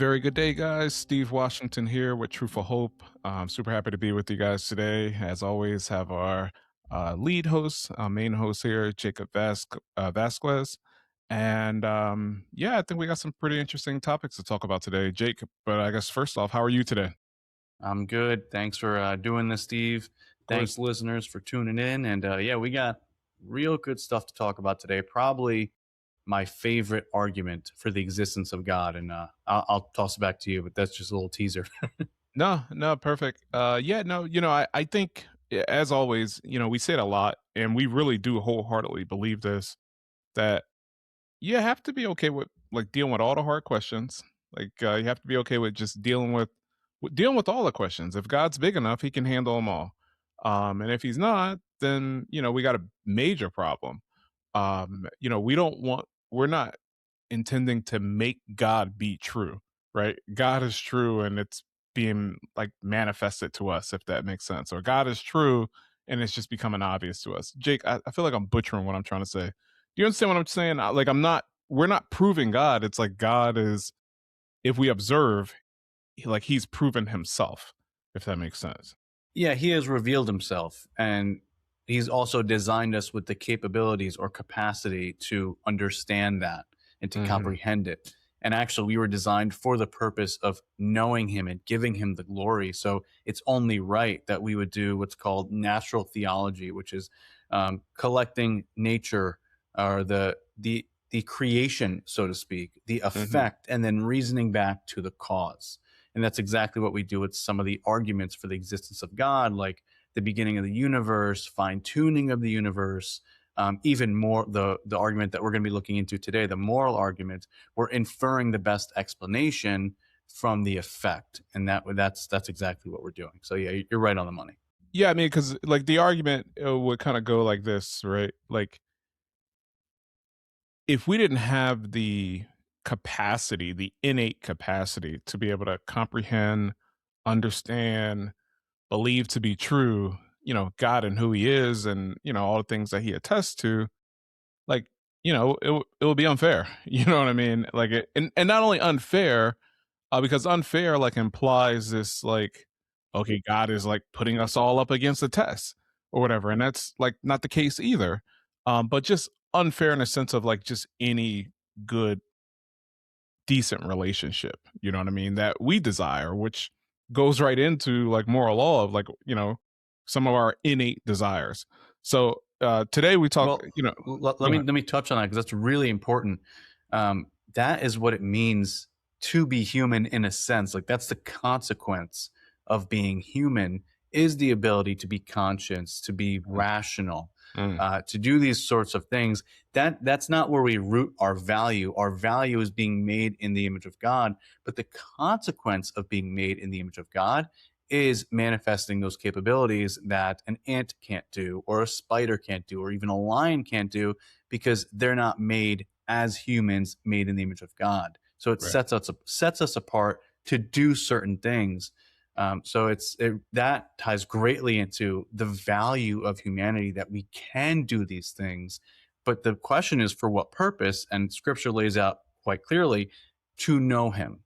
Very good day, guys. Steve Washington here with Truthful Hope. I'm super happy to be with you guys today. As always, have our lead host, main host here, Vazquez. And yeah, I think we got some pretty interesting topics to talk about today, Jake. But I guess first off, how are you today? I'm good. Thanks for doing this, Steve. Of Thanks, course. listeners, for tuning in. And yeah, we got real good stuff to talk about today. Probably my favorite argument for the existence of God. And I'll toss it back to you, but that's just a little teaser. No, no, perfect. Yeah, no, I think as always, we say it a lot, and we really do wholeheartedly believe this that you have to be okay with like dealing with all the hard questions. Like you have to be okay with just dealing with all the questions. If God's big enough, He can handle them all. And if He's not, then we got a major problem. We don't want. We're not intending to make God be true, right? God is true, and it's being like manifested to us, if that makes sense. Or God is true, and it's just becoming obvious to us. Jake, I feel like I'm butchering what I'm trying to say. Do you understand what I'm saying? Like I'm not. We're not proving God. It's like God is. If we observe, like He's proven Himself, if that makes sense. Yeah, he has revealed himself, and he's also designed us with the capabilities or capacity to understand that and to Hmm. comprehend it. And actually, we were designed for the purpose of knowing him and giving him the glory. So it's only right that we would do what's called natural theology, which is collecting nature or the creation, so to speak, the Hmm. effect, and then reasoning back to the cause. And that's exactly what we do with some of the arguments for the existence of God, like the beginning of the universe, fine tuning of the universe, even more the argument that we're going to be looking into today, the moral argument. We're inferring the best explanation from the effect, and that's exactly what we're doing. So yeah, you're right on the money. Yeah, I mean, because like the argument would kind of go like this, right? Like if we didn't have the capacity, the innate capacity to be able to comprehend, understand, believe to be true, God and who He is, and all the things that He attests to, like it would be unfair. You know what I mean? Like and not only unfair, because unfair like implies this like, okay, God is like putting us all up against the test or whatever, and that's like not the case either. But just unfair in a sense of like just any good, decent relationship. You know what I mean? That we desire, which goes right into like moral law of like some of our innate desires. So today we talk. Well, let Go me ahead. let me touch on that because that's really important. That is what it means to be human in a sense. Like that's the consequence of being human is the ability to be conscious, to be rational, Mm, to do these sorts of things. That's not where we root our value. Our value is being made in the image of God, but the consequence of being made in the image of God is manifesting those capabilities that an ant can't do, or a spider can't do, or even a lion can't do, because they're not made as humans made in the image of God. So it right. sets us apart to do certain things. That ties greatly into the value of humanity that we can do these things. But the question is for what purpose? And Scripture lays out quite clearly to know Him,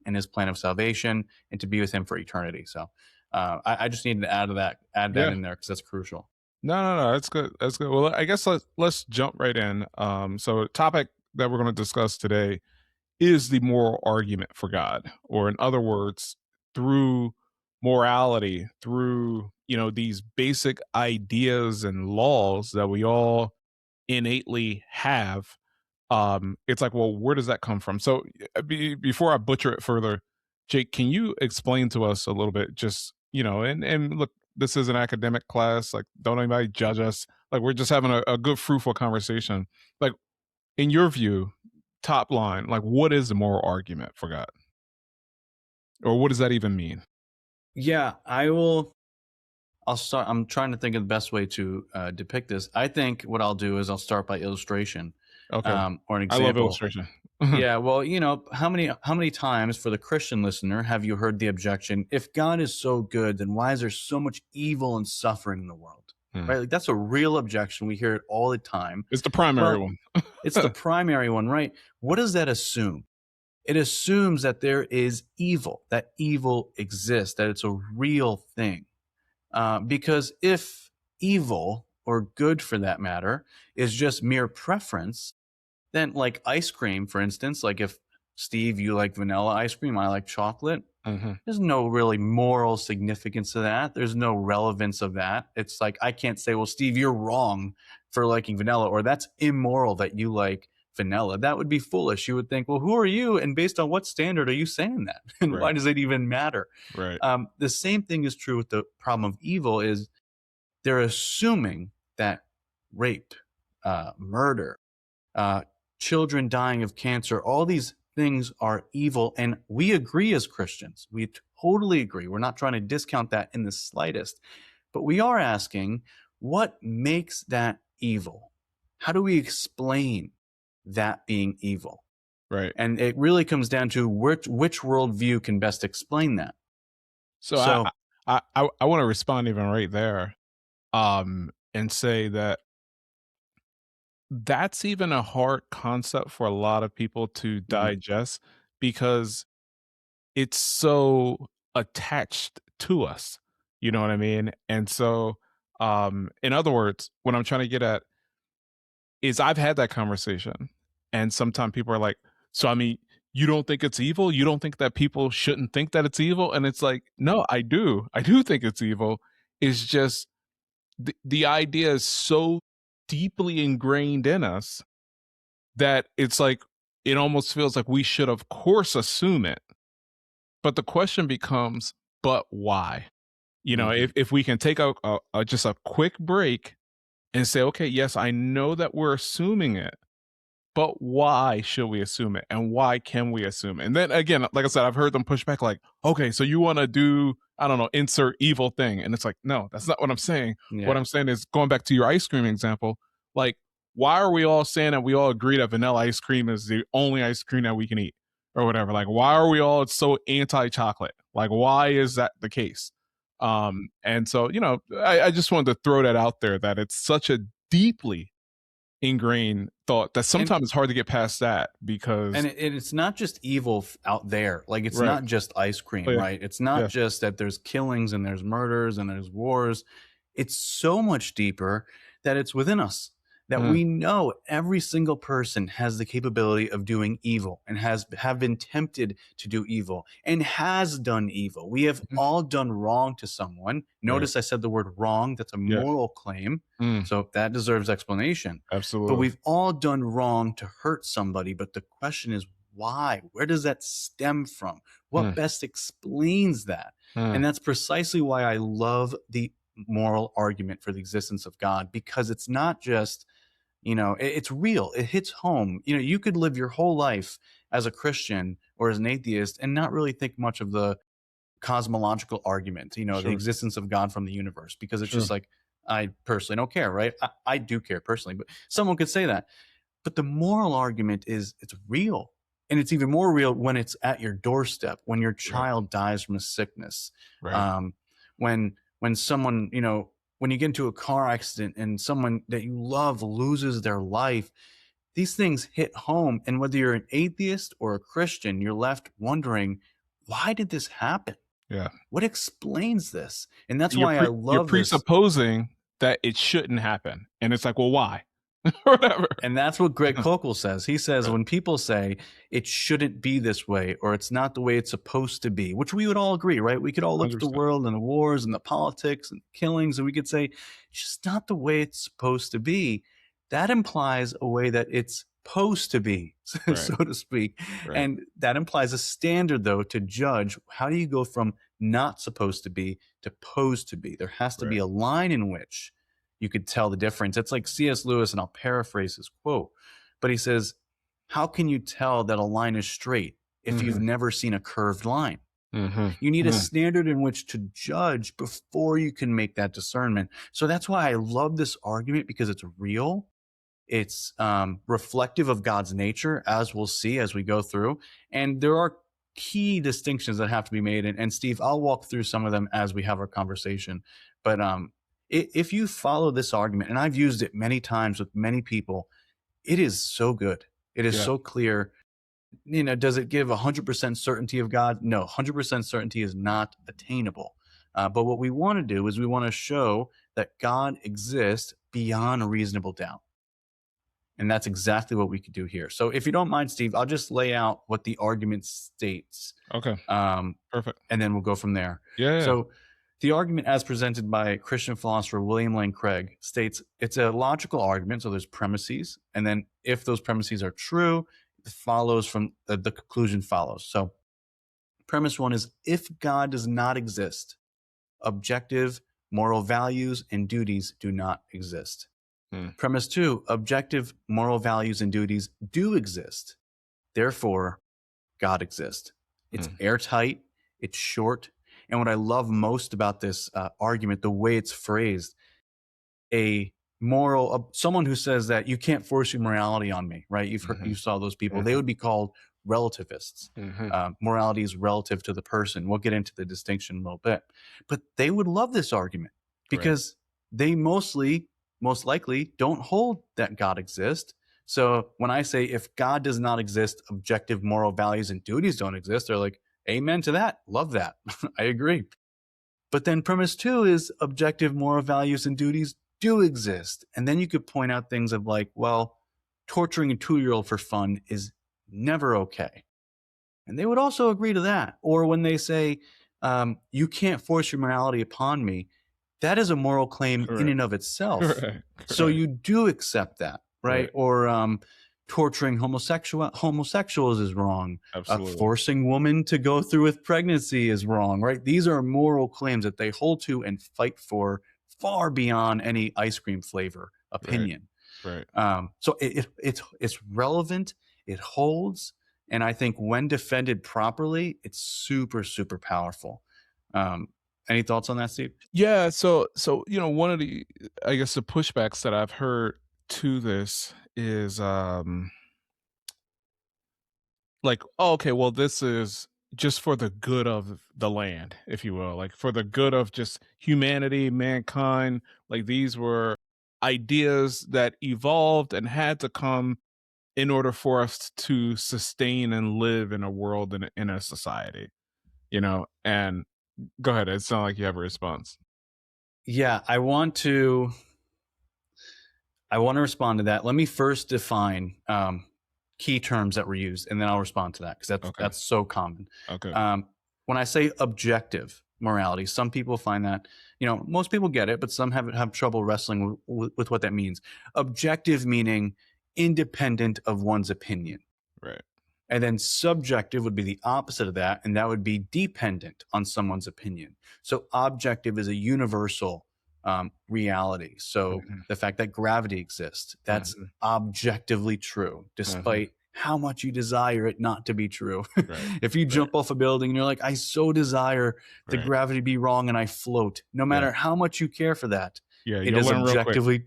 and His plan of salvation, and to be with Him for eternity. So I just needed to add that Yeah. in there because that's crucial. No, no, no. That's good. That's good. Well, I guess let's jump right in. So the topic that we're going to discuss today is the moral argument for God, or in other words, through morality, through these basic ideas and laws that we all innately have. It's like, well, where does that come from? So before I butcher it further, Jake, can you explain to us a little bit? Just and look, this is an academic class. Like, don't anybody judge us. Like, we're just having a good, fruitful conversation. Like, in your view, top line, like, what is the moral argument for God, or what does that even mean? Yeah, I will. I'll start. I'm trying to think of the best way to depict this. I think what I'll do is I'll start by illustration, Okay, or an I love example. illustration. Yeah, well, how many times for the Christian listener have you heard the objection, if God is so good, then why is there so much evil and suffering in the world? Hmm. Right? Like that's a real objection. We hear it all the time. It's the primary Well, one. it's the primary one, right? What does that assume? It assumes that there is evil, that evil exists, that it's a real thing. Because if evil, or good for that matter, is just mere preference, then like ice cream, for instance, like if Steve, you like vanilla ice cream, I like chocolate, Mhm. there's no really moral significance to that. There's no relevance of that. It's like, I can't say, well, Steve, you're wrong for liking vanilla, or that's immoral that you like vanilla. That would be foolish. You would think, well, who are you? And based on what standard are you saying that? And Right. why does it even matter? Right. The same thing is true with the problem of evil is they're assuming that rape, murder, uh, children dying of cancer, all these things are evil. And we agree as Christians. We totally agree. We're not trying to discount that in the slightest. But we are asking, what makes that evil? How do we explain that being evil? Right. And it really comes down to which worldview can best explain that. So So, I want to respond even right there, and say that that's even a hard concept for a lot of people to mhm, digest because it's so attached to us. You know what I mean? And so, in other words, what I'm trying to get at is I've had that conversation, and sometimes people are like, "So, I mean, you don't think it's evil? You don't think that people shouldn't think that it's evil?" And it's like, "No, I do. I do think it's evil. It's just the idea is so deeply ingrained in us that it's like it almost feels like we should, of course, assume it. But the question becomes, but why? You know, mhm. if we can take just a quick break and say, okay, yes, I know that we're assuming it, but why should we assume it? And why can we assume it? And then again, like I said, I've heard them push back like, okay, so you want to do, I don't know, insert evil thing. And it's like, no, that's not what I'm saying. What Yeah. I'm saying is going back to your ice cream example, like, why are we all saying that we all agree that vanilla ice cream is the only ice cream that we can eat or whatever? Like, why are we all so anti chocolate? Like, why is that the case? And so, you know, I just wanted to throw that out there that it's such a deeply ingrained thought that And sometimes it's hard to get past that because it's not just evil out there. Like, it's right. not just ice Oh, cream, yeah. right? It's not Yeah. just that there's killings and there's murders and there's wars. It's so much deeper that it's within us. That Mm, we know every single person has the capability of doing evil and have been tempted to do evil and has done evil. We have mhm. all done wrong to someone. Right. Notice I said the word wrong. That's a Yeah. moral claim. Mm, So that deserves explanation. But absolutely. we've all done wrong to hurt somebody. But the question is, why? Where does that stem from? What Mm, best explains that? mm, And that's precisely why I love the moral argument for the existence of God, because it's not just, it's real. It hits home. You could live your whole life as a Christian or as an atheist and not really think much of the cosmological argument, the sure. existence of God from the universe, because it's Sure. just like, I personally don't care, right? I do care personally, but someone could say that. But the moral argument is it's real. And it's even more real when it's at your doorstep, when your Right. child dies from a sickness, Right. um, when someone, when you get into a car accident and someone that you love loses their life. These things hit home. And whether you're an atheist or a Christian, you're left wondering, why did this happen? Yeah. What explains this? And that's You're why I you're love this. presupposing that it shouldn't happen. And it's like, well, why? Or whatever. And that's what Greg Koukl says. He says, Right. when people say it shouldn't be this way, or it's not the way it's supposed to be, which we would all agree, right? We could all look at the 100%. world and the wars and the politics and killings, and we could say it's just not the way it's supposed to be. That implies a way that it's supposed to be, Right. so to speak. Right. And that implies a standard, though, to judge how do you go from not supposed to be to posed to be. There has to be Right. a line in which you could tell the difference. It's like C.S. Lewis, and I'll paraphrase his quote, but he says, how can you tell that a line is straight if you've Mhm. never seen a curved line? Mhm. You need a Mm. standard in which to judge before you can make that discernment. So that's why I love this argument, because it's real. It's reflective of God's nature, as we'll see as we go through. And there are key distinctions that have to be made. And Steve, I'll walk through some of them as we have our conversation. But if you follow this argument, and I've used it many times with many people, it is so good. It is Yeah. so clear. Does it give 100% certainty of God? No, 100% certainty is not attainable. But what we want to do is we want to show that God exists beyond a reasonable doubt. And that's exactly what we could do here. So if you don't mind, Steve, I'll just lay out what the argument states. Okay. Perfect. And then we'll go from there. Yeah. So the argument as presented by Christian philosopher William Lane Craig states it's a logical argument. So there's premises. And then if those premises are true, it follows from the conclusion follows. So premise one is if God does not exist, objective moral values and duties do not exist. Premise two, objective moral values and duties do exist. Therefore, God exists. It's airtight. It's short. And what I love most about this argument, the way it's phrased, someone who says that you can't force your morality on me, right? You saw those people. They would be called relativists. Morality is relative to the person. We'll get into the distinction in a little bit. But they would love this argument because they most likely don't hold that God exists. So when I say if God does not exist, objective moral values and duties don't exist, they're like, amen to that. Love that. I agree. But then premise two is objective moral values and duties do exist. And then you could point out things of like, well, torturing a 2-year-old for fun is never okay. And they would also agree to that. Or when they say, you can't force your morality upon me, that is a moral claim in and of itself. So you do accept that, right? Or torturing homosexuals is wrong. Forcing women to go through with pregnancy is wrong, right? These are moral claims that they hold to and fight for far beyond any ice cream flavor opinion. So it's relevant, it holds, and I think when defended properly, it's super, super powerful. Any thoughts on that, Steve? Yeah. So one of the, I guess, the pushbacks that I've heard to this is like, oh, okay, well, this is just for the good of the land, if you will, like for the good of just humanity, mankind. Like these were ideas that evolved and had to come in order for us to sustain and live in a world and in a society, and go ahead. It sounds like you have a response. Yeah, I want to respond to that. Let me first define key terms that were used, and then I'll respond to that because that's so common. Okay. When I say objective morality, some people find that, most people get it, but some have trouble wrestling with what that means. Objective meaning independent of one's opinion. Right. And then subjective would be the opposite of that, and that would be dependent on someone's opinion. So objective is a universal reality. So the fact that gravity exists, that's objectively true, despite how much you desire it not to be true. If you jump off a building and you're like, I so desire the gravity be wrong and I float, no matter how much you care for that, it is objectively,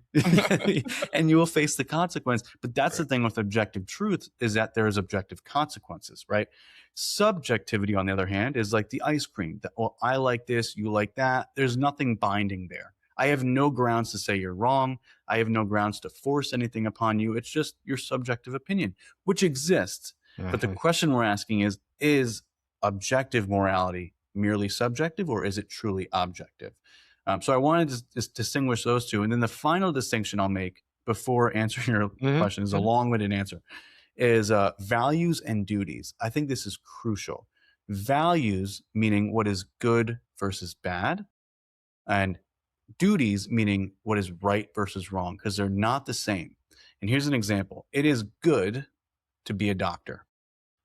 and you will face the consequence. But that's the thing with objective truth, is that there is objective consequences, right? Subjectivity, on the other hand, is like the ice cream. That, well, I like this, you like that. There's nothing binding there. I have no grounds to say you're wrong. I have no grounds to force anything upon you. It's just your subjective opinion, which exists. But the question we're asking is objective morality merely subjective, or is it truly objective? So I wanted to distinguish those two. And then the final distinction I'll make before answering your question is a long-winded answer, is values and duties. I think this is crucial. Values meaning what is good versus bad, and duties meaning what is right versus wrong, because they're not the same. And here's an example. It is good to be a doctor,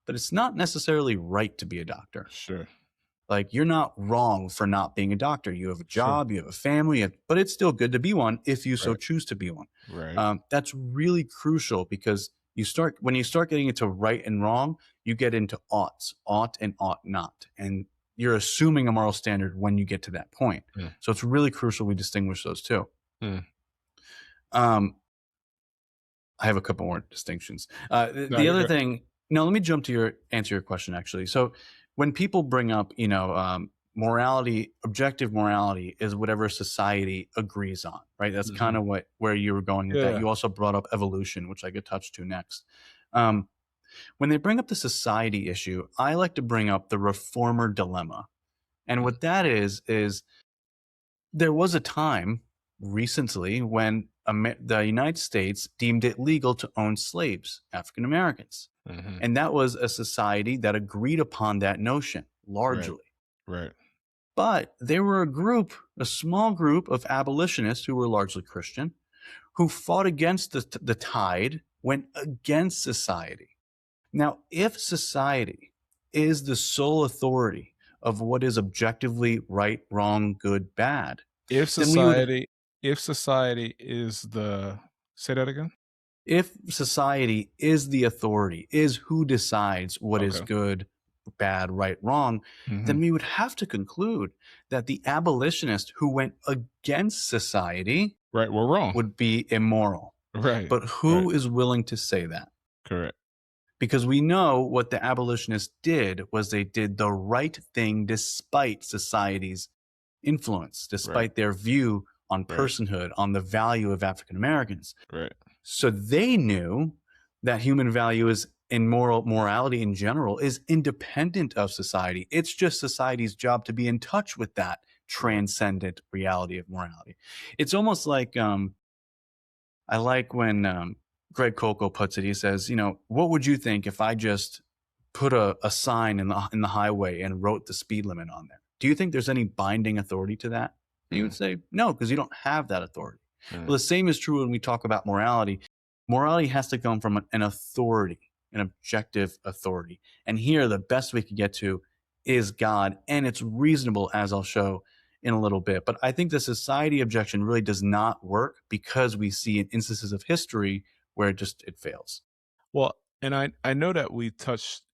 but it's not necessarily right to be a doctor. Sure. Like, you're not wrong for not being a doctor. You have a job, you have a family, but it's still good to be one if you so choose to be one. Right. That's really crucial, because when you start getting into right and wrong, you get into ought and ought not. And you're assuming a moral standard when you get to that point. So it's really crucial we distinguish those two. I have a couple more distinctions. The other thing, let me jump to answer your question, actually. So when people bring up, morality, objective morality is whatever society agrees on, right? That's kind of where you were going with that. You also brought up evolution, which I could touch to next. When they bring up the society issue, I like to bring up the reformer dilemma. And what that is there was a time recently when the United States deemed it legal to own slaves, African Americans. Hmm. And that was a society that agreed upon that notion Right. largely. Right. But there were a small group of abolitionists who were largely Christian, who fought against the tide, went against society. Now, if society is the sole authority of what is objectively right, wrong, good, bad, If then we would, society, if society is the, say that again. if society is the authority, is who decides what is Okay. good, bad, right, wrong, Hmm. then we would have to conclude that the abolitionist who went against society Right. We're wrong. would be immoral. Right. But Right. who is willing to say that? Correct. Because we know what the abolitionists did was they did the right thing despite society's influence, Right. despite their view on Right. personhood, on the value of African Americans. Right. So they knew that human value is in morality in general is independent of society. It's just society's job to be in touch with that transcendent reality of morality. It's almost like I like when Greg Koukl puts it. He says, what would you think if I just put a sign in the highway and wrote the speed limit on there? Do you think there's any binding authority to that? And you would say no, because you don't have that authority. Mm. Well, the same is true when we talk about morality. Morality has to come from an authority, an objective authority. And here, the best we can get to is God, and it's reasonable, as I'll show in a little bit. But I think the society objection really does not work because we see in instances of history where it fails. Well, and I know that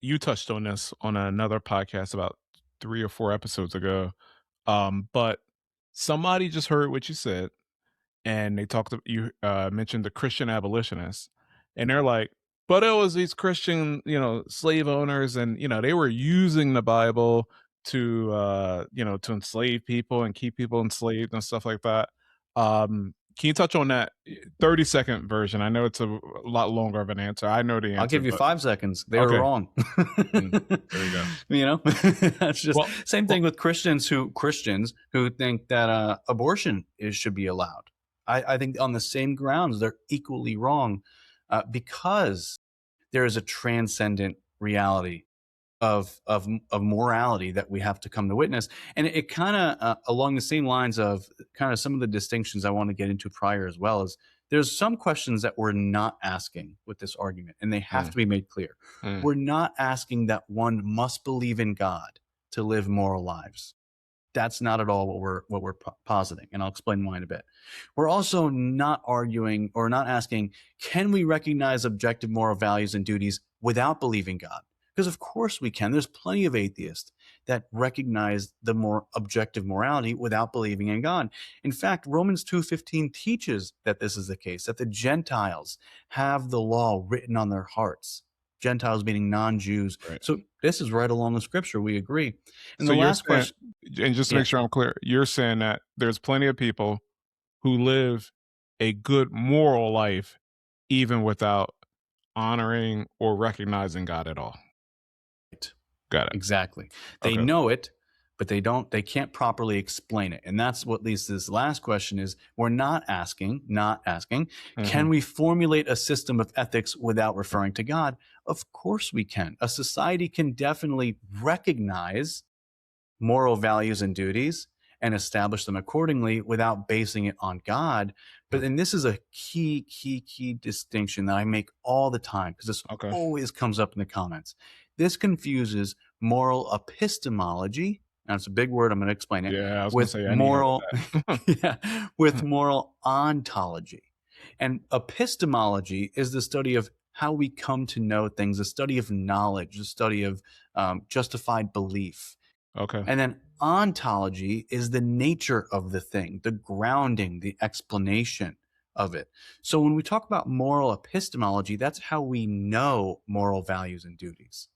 you touched on this on another podcast about 3 or 4 episodes ago. But somebody just heard what you said, and they talked to you, mentioned the Christian abolitionists, and they're like, but it was these Christian, slave owners, and they were using the Bible to to enslave people and keep people enslaved and stuff like that. Can you touch on that 30-second version? I know it's a lot longer of an answer. I know the I'll answer, give you but 5 seconds. They were okay. wrong. There you go. That's just Well, same thing with Christians who think that abortion should be allowed. I think on the same grounds they're equally wrong because there is a transcendent reality of morality that we have to come to witness, and it kind of along the same lines of kind of some of the distinctions I want to get into prior as well is there's some questions that we're not asking with this argument, and they have to be made clear. We're not asking that one must believe in God to live moral lives. That's not at all what we're positing, and I'll explain why in a bit. We're also not arguing or not asking, can we recognize objective moral values and duties without believing God? Because of course we can. There's plenty of atheists that recognize the more objective morality without believing in God. In fact, Romans 2:15 teaches that this is the case, that the Gentiles have the law written on their hearts. Gentiles meaning non-Jews. Right. So this is right along the scripture. We agree. And So the you're last saying, question, and just to yeah, make sure I'm clear, you're saying that there's plenty of people who live a good moral life even without honoring or recognizing God at all. Got it. exactly. They Okay. know it, but they can't properly explain it. And that's what leads to this last question is we're not asking, can we formulate a system of ethics without referring to God? Of course we can. A society can definitely recognize moral values and duties and establish them accordingly without basing it on God. But then this is a key distinction that I make all the time because this Okay. always comes up in the comments. This confuses moral epistemology. Now it's a big word. I'm going to explain it. Yeah, I was going to With say I need help moral, with yeah, with moral ontology. And epistemology is the study of how we come to know things, a study of knowledge, a study of justified belief. that. Okay. And then ontology is the nature of the thing, the grounding, the explanation of it. So when we talk about moral epistemology, that's how we know moral values and duties.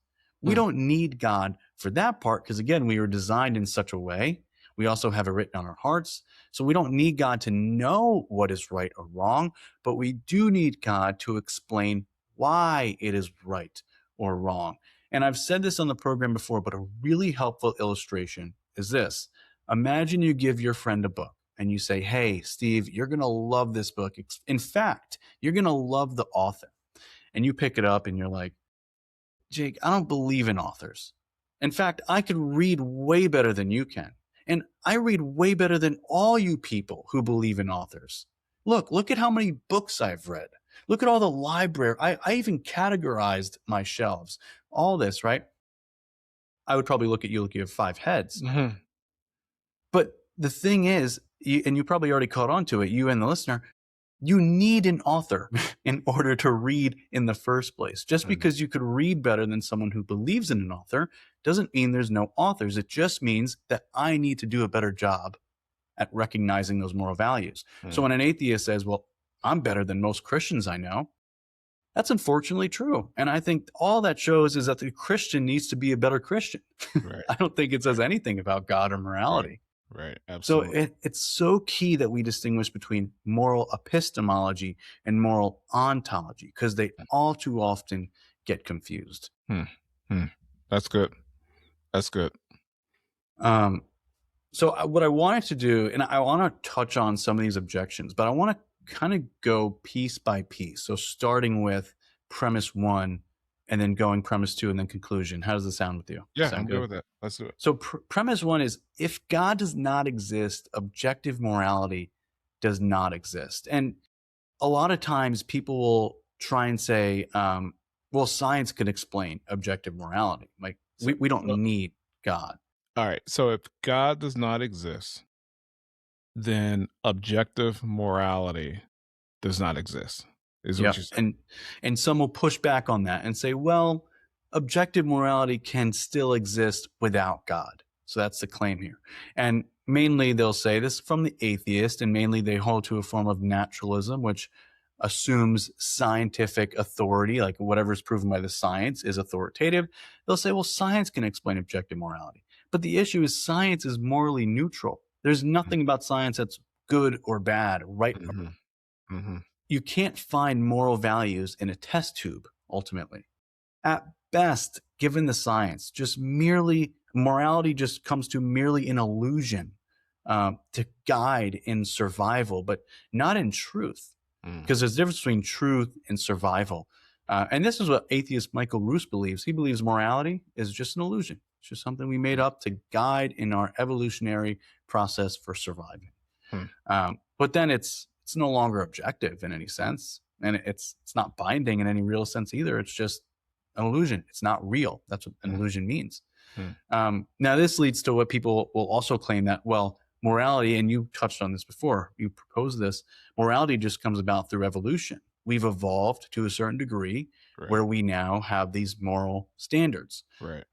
We don't need God for that part because, again, we were designed in such a way. We also have it written on our hearts. So we don't need God to know what is right or wrong, but we do need God to explain why it is right or wrong. And I've said this on the program before, but a really helpful illustration is this. Imagine you give your friend a book and you say, hey, Steve, you're going to love this book. In fact, you're going to love the author. And you pick it up and you're like, Jake, I don't believe in authors. In fact, I could read way better than you can. And I read way better than all you people who believe in authors. Look at how many books I've read. Look at all the library. I even categorized my shelves. All this, right? I would probably look at you like you have 5 heads. Mhm. But the thing is, and you probably already caught on to it, you and the listener, you need an author in order to read in the first place. Just because you could read better than someone who believes in an author doesn't mean there's no authors. It just means that I need to do a better job at recognizing those moral values. So when an atheist says, well, I'm better than most Christians I know, that's unfortunately true. And I think all that shows is that the Christian needs to be a better Christian. Right. I don't think it says anything about God or morality. Right. So Absolutely. it's so key that we distinguish between moral epistemology and moral ontology, because they all too often get confused. That's good. That's good. So what I wanted to do, and I want to touch on some of these objections, but I want to kind of go piece by piece. So starting with premise 1 and then going premise 2 and then conclusion. How does this sound with you? Yeah, Sound I'm good with that. Let's do it. So premise 1 is, if God does not exist, objective morality does not exist. And a lot of times people will try and say, well, science can explain objective morality. Like we don't Well, need God. all right. So if God does not exist, then objective morality does not exist, is what Yeah. you're saying. And some will push back on that and say, well, objective morality can still exist without God. So that's the claim here. And mainly they'll say this from the atheist, and mainly they hold to a form of naturalism, which assumes scientific authority, like whatever's proven by the science is authoritative. They'll say, well, science can explain objective morality. But the issue is science is morally neutral. There's nothing about science that's good or bad, right? Mhm. Mhm. You can't find moral values in a test tube, ultimately. At best, given the science, just merely morality just comes to merely an illusion to guide in survival, but not in truth. Mm. Because there's a difference between truth and survival. And this is what atheist Michael Roos believes. He believes morality is just an illusion. It's just something we made up to guide in our evolutionary process for surviving. But then it's no longer objective in any sense, and it's not binding in any real sense either. It's just an illusion. It's not real. That's what an illusion means. Now, this leads to what people will also claim that, well, morality, and you touched on this before, you proposed this, morality just comes about through evolution. We've evolved to a certain degree Right. where we now have these moral standards. Right.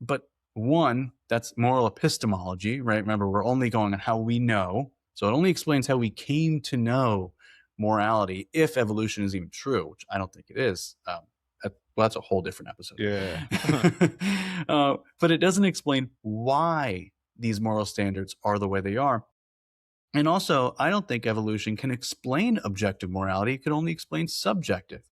But one, that's moral epistemology, right? Remember, we're only going on how we know. So it only explains how we came to know morality, if evolution is even true, which I don't think it is. Well, that's a whole different episode. Yeah. But it doesn't explain why these moral standards are the way they are. And also, I don't think evolution can explain objective morality. It can only explain subjective.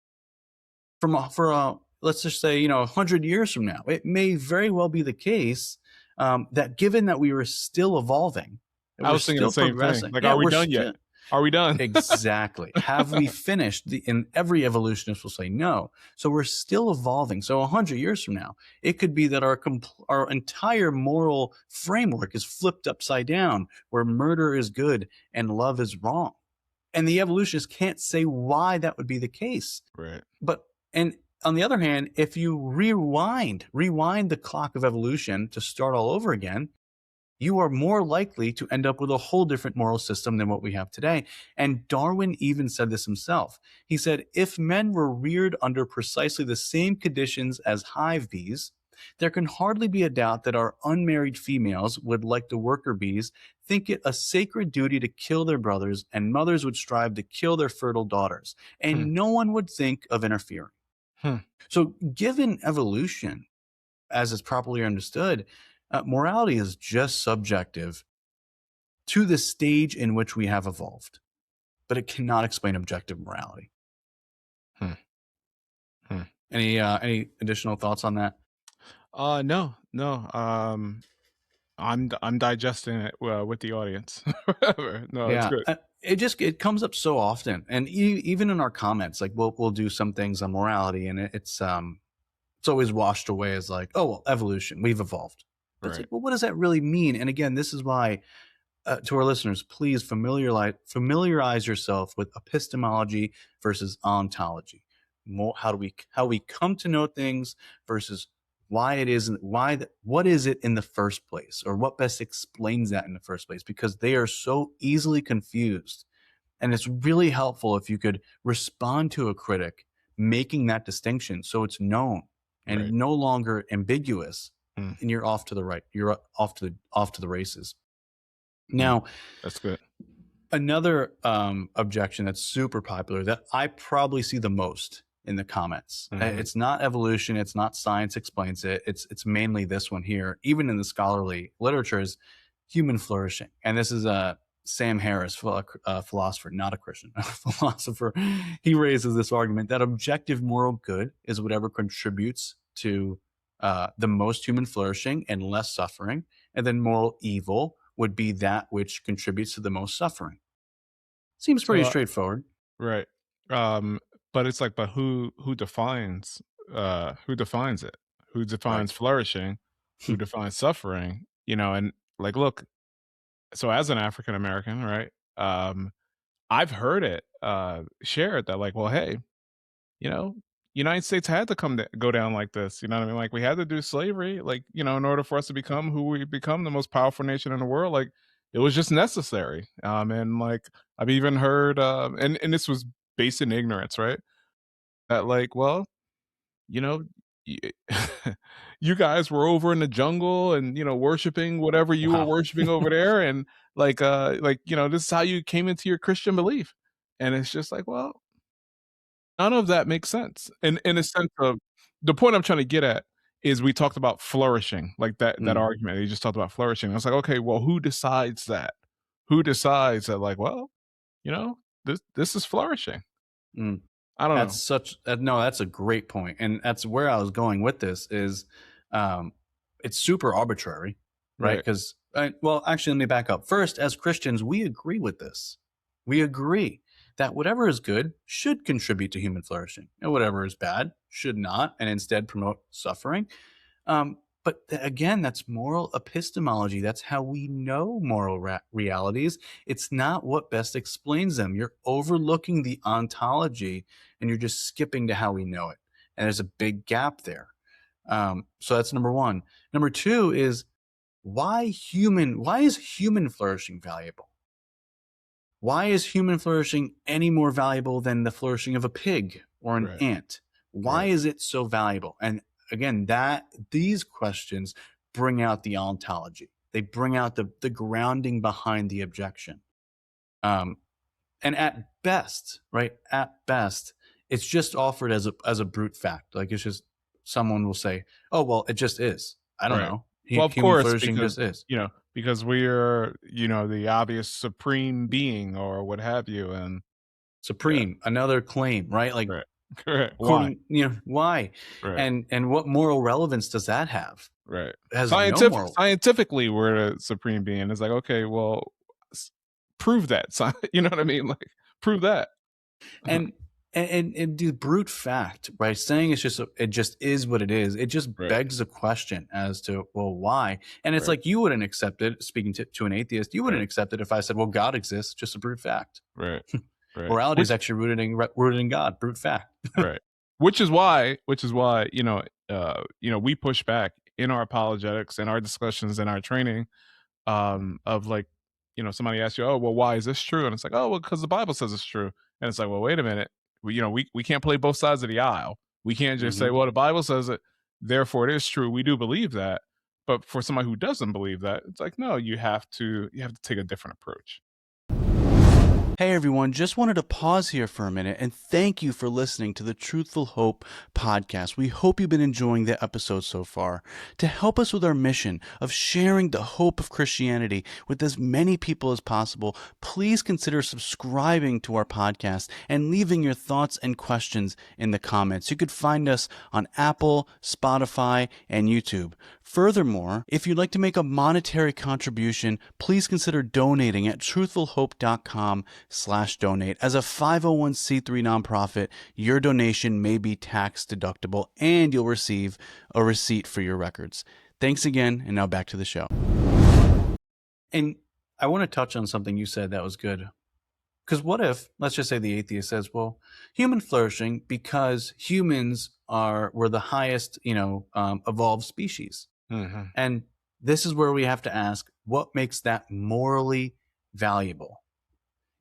Let's just say, 100 years from now, it may very well be the case that given that we were still evolving, I was thinking the same thing. Like, are we done yet? Are we done? Exactly. Have we finished? And every evolutionist will say no. So we're still evolving. So 100 years from now, it could be that our entire moral framework is flipped upside down, where murder is good and love is wrong. And the evolutionists can't say why that would be the case. Right. And on the other hand, if you rewind the clock of evolution to start all over again, you are more likely to end up with a whole different moral system than what we have today. And Darwin even said this himself. He said, if men were reared under precisely the same conditions as hive bees, there can hardly be a doubt that our unmarried females would, like the worker bees, think it a sacred duty to kill their brothers, and mothers would strive to kill their fertile daughters, and no one would think of interfering. So given evolution, as is properly understood, morality is just subjective to the stage in which we have evolved, but it cannot explain objective morality. Any additional thoughts on that? No. I'm digesting it with the audience. No, it's Yeah, good. it comes up so often, and even in our comments, like we'll do some things on morality, and it's always washed away as like, oh well, evolution, we've evolved. But it's Right. like, well, what does that really mean? And again, this is why, to our listeners, please familiarize yourself with epistemology versus ontology. How we come to know things versus why it is, what is it in the first place, or what best explains that in the first place, because they are so easily confused. And it's really helpful if you could respond to a critic making that distinction so it's known and Right. no longer ambiguous, Mm, and you're off to the right. You're off to the races. mm. Now, That's good. another objection that's super popular that I probably see the most in the comments. Mhm. It's not evolution. It's not science explains it. It's mainly this one here. Even in the scholarly literature, is human flourishing. And this is Sam Harris, a philosopher, not a Christian, a philosopher. He raises this argument that objective moral good is whatever contributes to the most human flourishing and less suffering, and then moral evil would be that which contributes to the most suffering. Seems So, pretty straightforward. right. Um, but it's like, but who defines it? Who Right. defines flourishing? Who defines suffering? And like, look, so as an African American, right? I've heard it shared that like, well, hey, you know, United States had to go down like this. You know what I mean? Like we had to do slavery, like, in order for us to become who we become, the most powerful nation in the world. Like it was just necessary. And like I've even heard, and this was based in ignorance, right? That like, well, you know, y- you guys were over in the jungle and worshiping whatever you were Wow. worshiping over there, and like this is how you came into your Christian belief, and it's just like, well, none of that makes sense. In a sense of the point I'm trying to get at is we talked about flourishing, like that Mm, argument. You just talked about flourishing. I was like, okay, well, who decides that? Who decides that? Like, well, this is flourishing. mm. I don't That's know. no, that's a great point, and that's where I was going with this. Is um, it's super arbitrary, right? Right, Because well, actually, let me back up. First, as Christians, we agree with this. We agree that whatever is good should contribute to human flourishing, and whatever is bad should not, and instead promote suffering. But again, that's moral epistemology. That's how we know moral realities. It's not what best explains them. You're overlooking the ontology and you're just skipping to how we know it. And there's a big gap there. So that's number one. Number two is why is human flourishing valuable? Why is human flourishing any more valuable than the flourishing of a pig or an right, ant? Why right, is it so valuable? And again, that these questions bring out the ontology. They bring out the grounding behind the objection. Um, and at best, right? At best, it's just offered as a brute fact. Like it's just someone will say, "Oh well, it just is." I don't right. know. Well, of Human course, flourishing because just is. because we're the obvious supreme being or what have you, and yeah, Supreme, another claim, right? Like right, correct. Why? according, why, Right. and what moral relevance does that have? Right. It has no moral. Scientifically, we're the supreme being. It's like, okay, well, s prove that. You know what I mean? Like, prove that. Uh-huh. And the brute fact, right? Saying it just is what it is. It just Right, begs the question as to, well, why? And it's right, like you wouldn't accept it. Speaking to an atheist, you wouldn't right, accept it if I said, well, God exists, just a brute fact. right, right. Morality is Which actually rooted in God, brute fact. right. Which is why, we push back in our apologetics and our discussions and our training, of like, somebody asks you, "Oh, well, why is this true?" And it's like, "Oh, well, because the Bible says it's true." And it's like, "Well, wait a minute. We can't play both sides of the aisle. We can't just say, Hmm. well, the Bible says it, therefore it is true. We do believe that." But for somebody who doesn't believe that, it's like, no, you have to take a different approach. Hey everyone, just wanted to pause here for a minute and thank you for listening to the Truthful Hope podcast. We hope you've been enjoying the episode so far. To help us with our mission of sharing the hope of Christianity with as many people as possible, please consider subscribing to our podcast and leaving your thoughts and questions in the comments. You could find us on Apple, Spotify, and YouTube. Furthermore, if you'd like to make a monetary contribution, please consider donating at truthfulhope.com/donate. As a 501c3 nonprofit, your donation may be tax deductible and you'll receive a receipt for your records. Thanks again, and now back to the show. And I want to touch on something you said that was good. Because what if, let's just say the atheist says, well, human flourishing because humans were the highest, evolved species. Mm-hmm. And this is where we have to ask, what makes that morally valuable?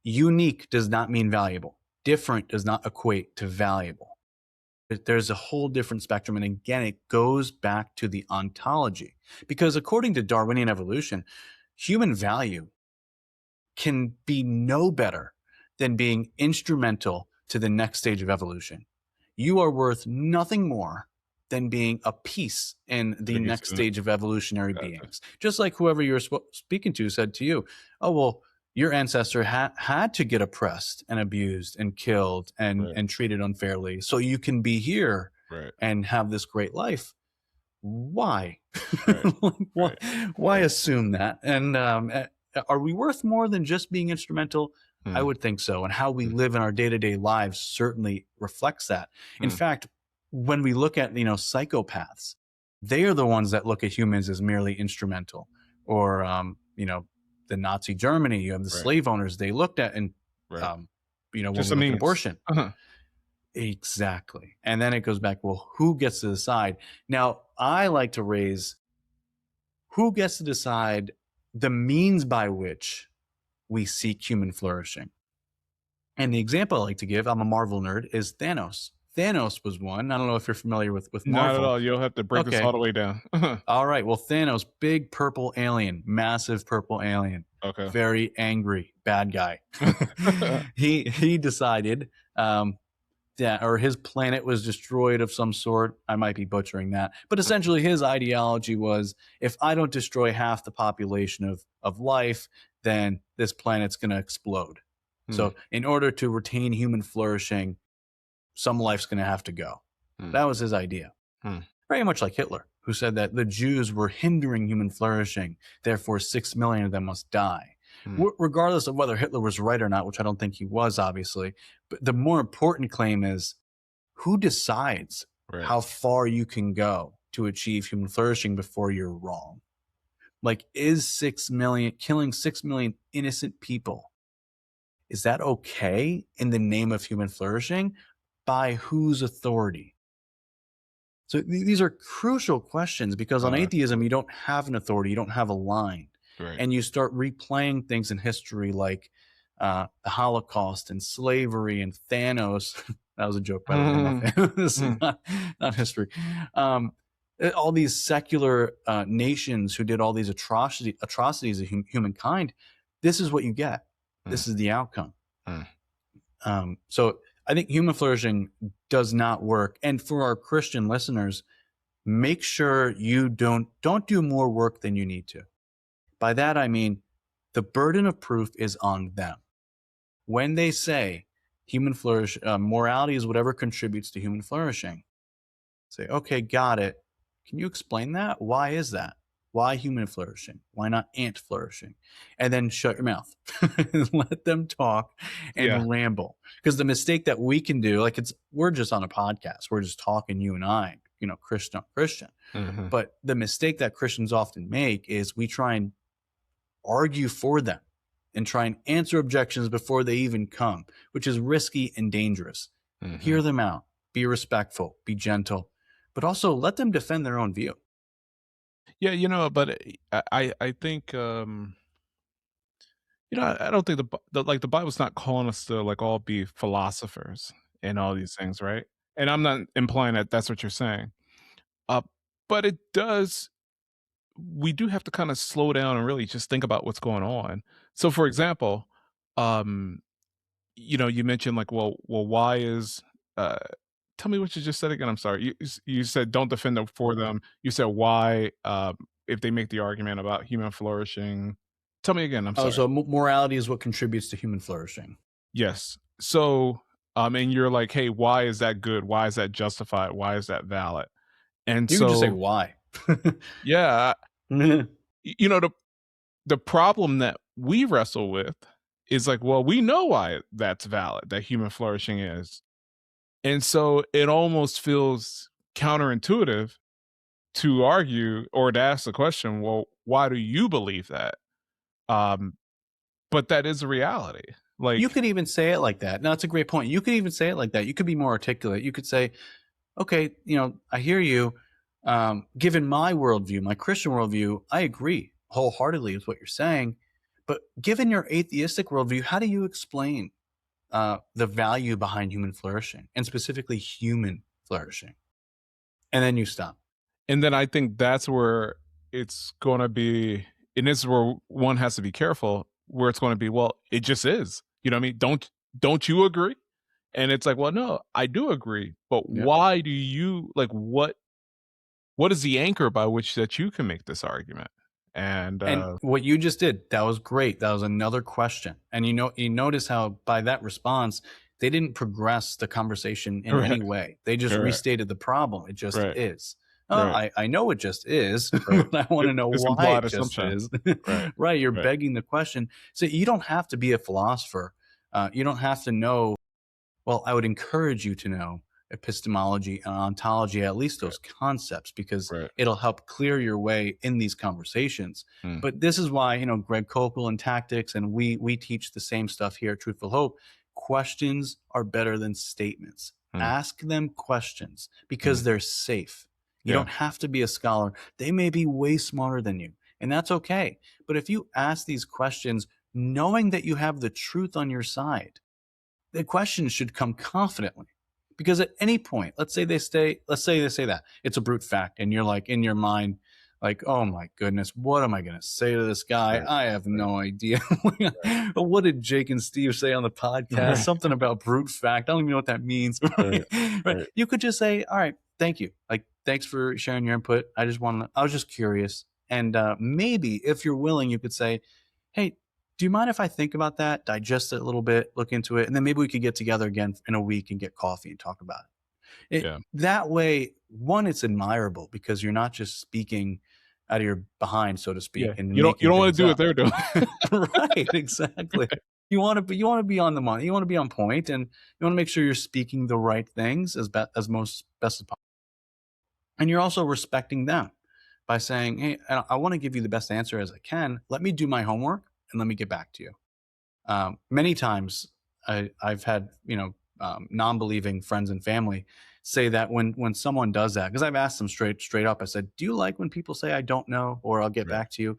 Unique does not mean valuable. Different does not equate to valuable. There's a whole different spectrum. And again, it goes back to the ontology. Because according to Darwinian evolution, human value can be no better than being instrumental to the next stage of evolution. You are worth nothing more than being a piece in the next stage of evolutionary beings. Just like whoever you're speaking to said to you, oh, well, your ancestor had to get oppressed and abused and killed and treated unfairly so you can be here and have this great life. Why? Why assume that? And are we worth more than just being instrumental? I would think so. And how we live in our day-to-day lives certainly reflects that. In fact, when we look at, psychopaths, they are the ones that look at humans as merely instrumental. Or, the Nazi Germany, you have the slave owners they looked at and, when we look at abortion. Exactly. And then it goes back, well, who gets to decide? Now, I like to raise who gets to decide the means by which we seek human flourishing. And the example I like to give, I'm a Marvel nerd, is Thanos. Thanos was one. I don't know if you're familiar with Marvel. Not at all. You'll have to break this all the way down. All right. Well, Thanos, big purple alien, massive purple alien. Okay. Very angry, bad guy. He decided or his planet was destroyed of some sort. I might be butchering that. But essentially his ideology was, if I don't destroy half the population of life, then this planet's going to explode. So in order to retain human flourishing, some life's going to have to go. That was his idea. Very much like Hitler, who said that the Jews were hindering human flourishing, therefore 6 million of them must die. Regardless of whether Hitler was right or not, which I don't think he was, obviously, but the more important claim is, who decides how far you can go to achieve human flourishing before you're wrong? Like, is 6 million, killing 6 million innocent people, is that okay in the name of human flourishing? By whose authority? So these are crucial questions, because on atheism, you don't have an authority, you don't have a line. And you start replaying things in history like the Holocaust and slavery and Thanos. That was a joke, by the way. This is not history. All these secular nations who did all these atrocities of humankind. This is what you get. This is the outcome. So I think human flourishing does not work. And for our Christian listeners, make sure you don't do more work than you need to. By that, I mean, the burden of proof is on them. When they say morality is whatever contributes to human flourishing, say, okay, got it. Can you explain that? Why is that? Why human flourishing? Why not ant flourishing? And then shut your mouth and let them talk and ramble. Because the mistake that we can do, we're just on a podcast. We're just talking, you and I, Christian on Christian. But the mistake that Christians often make is we try and argue for them and try and answer objections before they even come, which is risky and dangerous. Hear them out. Be respectful. Be gentle. But also let them defend their own view. Yeah, but I think I don't think the Bible's not calling us to all be philosophers and all these things, right? And I'm not implying that that's what you're saying. But it does. We do have to kind of slow down and really just think about what's going on. So, for example, you mentioned like, well, why is uh tell me what you just said again. I'm sorry. You said don't defend them for them. You said why if they make the argument about human flourishing. Tell me again. I'm Oh, sorry. so morality is what contributes to human flourishing. Yes. So and you're like, "Hey, why is that good? Why is that justified? Why is that valid?" And You could just say so why. yeah, the problem that we wrestle with is like, well, we know why that's valid, that human flourishing is. And so it almost feels counterintuitive to argue or to ask the question, well, why do you believe that? Um, but that is a reality. You Like, could even say it like that. No, that's a great point. You could even say it like that. You could be more articulate. You could say, okay, I hear you. Given my worldview, my Christian worldview, I agree wholeheartedly with what you're saying. But given your atheistic worldview, how do you explain the value behind human flourishing and specifically human flourishing? And then you stop. and then I think that's where it's going to be, and this is where one has to be careful, where it's going to be, well, it just is. You know what I mean? Don't you agree? And it's like, well, no, I do agree, but Yeah. why do you like what is the anchor by which that you can make this argument? And And what you just did, that was great. That was another question. And you notice how by that response, they didn't progress the conversation in right, any way. They just right, restated the problem. It just right, is. right, I know it just is, right. but I want to know This why implied it just assumption. is. Right, Right. You're right, begging the question. So you don't have to be a philosopher. You don't have to know. Well, I would encourage you to know epistemology and ontology, at least right, those concepts, because right. it'll help clear your way in these conversations. Mm, But this is why, Greg Kokel and Tactics, and we teach the same stuff here at Truthful Hope. Questions are better than statements. mm, Ask them questions mm. because they're safe. You Yeah, don't have to be a scholar. They may be way smarter than you, and that's okay. But if you ask these questions knowing that you have the truth on your side, the question should come confidently, because at any point, let's say they say that it's a brute fact, and you're like in your mind, like, oh my goodness, what am I going to say to this guy? right, I have right, no idea. right, What did Jake and Steve say on the podcast? right, Something about brute fact. I don't even know what that means. right, Right? right. You could just say, all right, thank you. Like, thanks for sharing your input. I was just curious. And maybe if you're willing, you could say, hey, do you mind if I think about that, digest it a little bit, look into it, and then maybe we could get together again in a week and get coffee and talk about it. Yeah, That way, one, it's admirable because you're not just speaking out of your behind, so to speak, yeah. and You making don't want things to do what up. they're doing. Right, exactly. You want to be on the money. You want to be on point, and you want to make sure you're speaking the right things as most best as possible. And you're also respecting them by saying, "Hey, I want to give you the best answer as I can. Let me do my homework and let me get back to you." Many times I've had, non-believing friends and family say that when someone does that, because I've asked them straight up, I said, do you like when people say I don't know, or I'll get Right, back to you?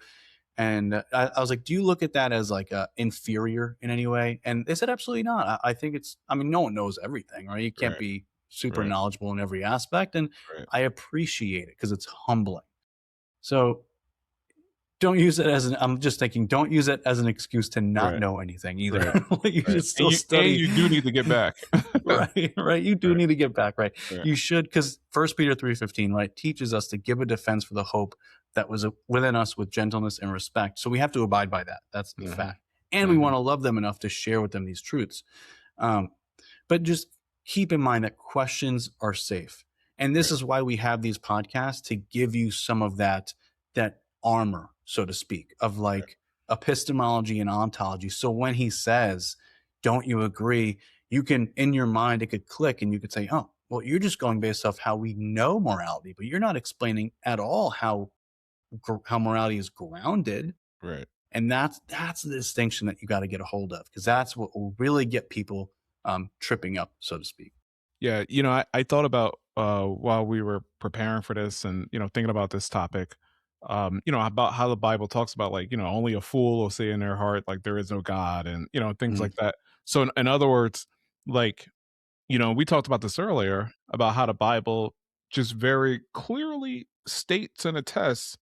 And I was like, do you look at that as like inferior in any way? And they said, absolutely not. I think I mean, no one knows everything, right? You can't right, be super right, knowledgeable in every aspect. And right, I appreciate it because it's humbling. So don't use it as I'm just thinking, don't use it as an excuse to not right, know anything either. right, Like, you right. should still And study. you do need to get back. Right, right. You do Right, need to get back, right? right. You should, because First Peter 3:15, right, teaches us to give a defense for the hope that was within us with gentleness and respect. So we have to abide by that. That's a Mhm, fact. And we mhm. want to love them enough to share with them these truths. Um, but just keep in mind that questions are safe. And this Right, is why we have these podcasts, to give you some of that armor, so to speak, of right, like epistemology and ontology. So when he says, don't you agree? You can, in your mind, it could click and you could say, oh, well, you're just going based off how we know morality, but you're not explaining at all how morality is grounded. right. And that's the distinction that you got to get a hold of, because that's what will really get people tripping up, so to speak. Yeah, I thought about while we were preparing for this and thinking about this topic, about how the Bible talks about like only a fool will say in their heart like there is no God and things Mhm. like that. So in other words, like we talked about this earlier about how the Bible just very clearly states and attests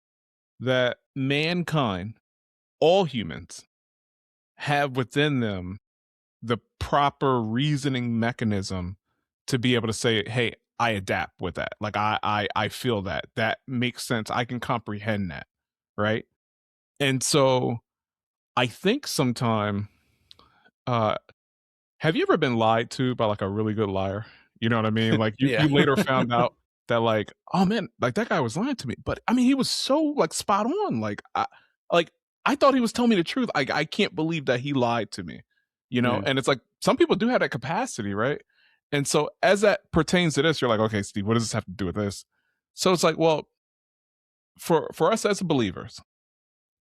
that mankind, all humans, have within them the proper reasoning mechanism to be able to say, hey, I adapt with that. Like I feel that. That makes sense. I can comprehend that. Right. And so I think sometime uh have you ever been lied to by like a really good liar? You know what I mean? Like Yeah. you later found out that like, oh man, like that guy was lying to me. But I mean, he was so like spot on. Like I thought he was telling me the truth. I can't believe that he lied to me. You know, Yeah. and it's like some people do have that capacity, right? And so as that pertains to this, you're like, okay, Steve, what does this have to do with this? So it's like, well, for us as believers,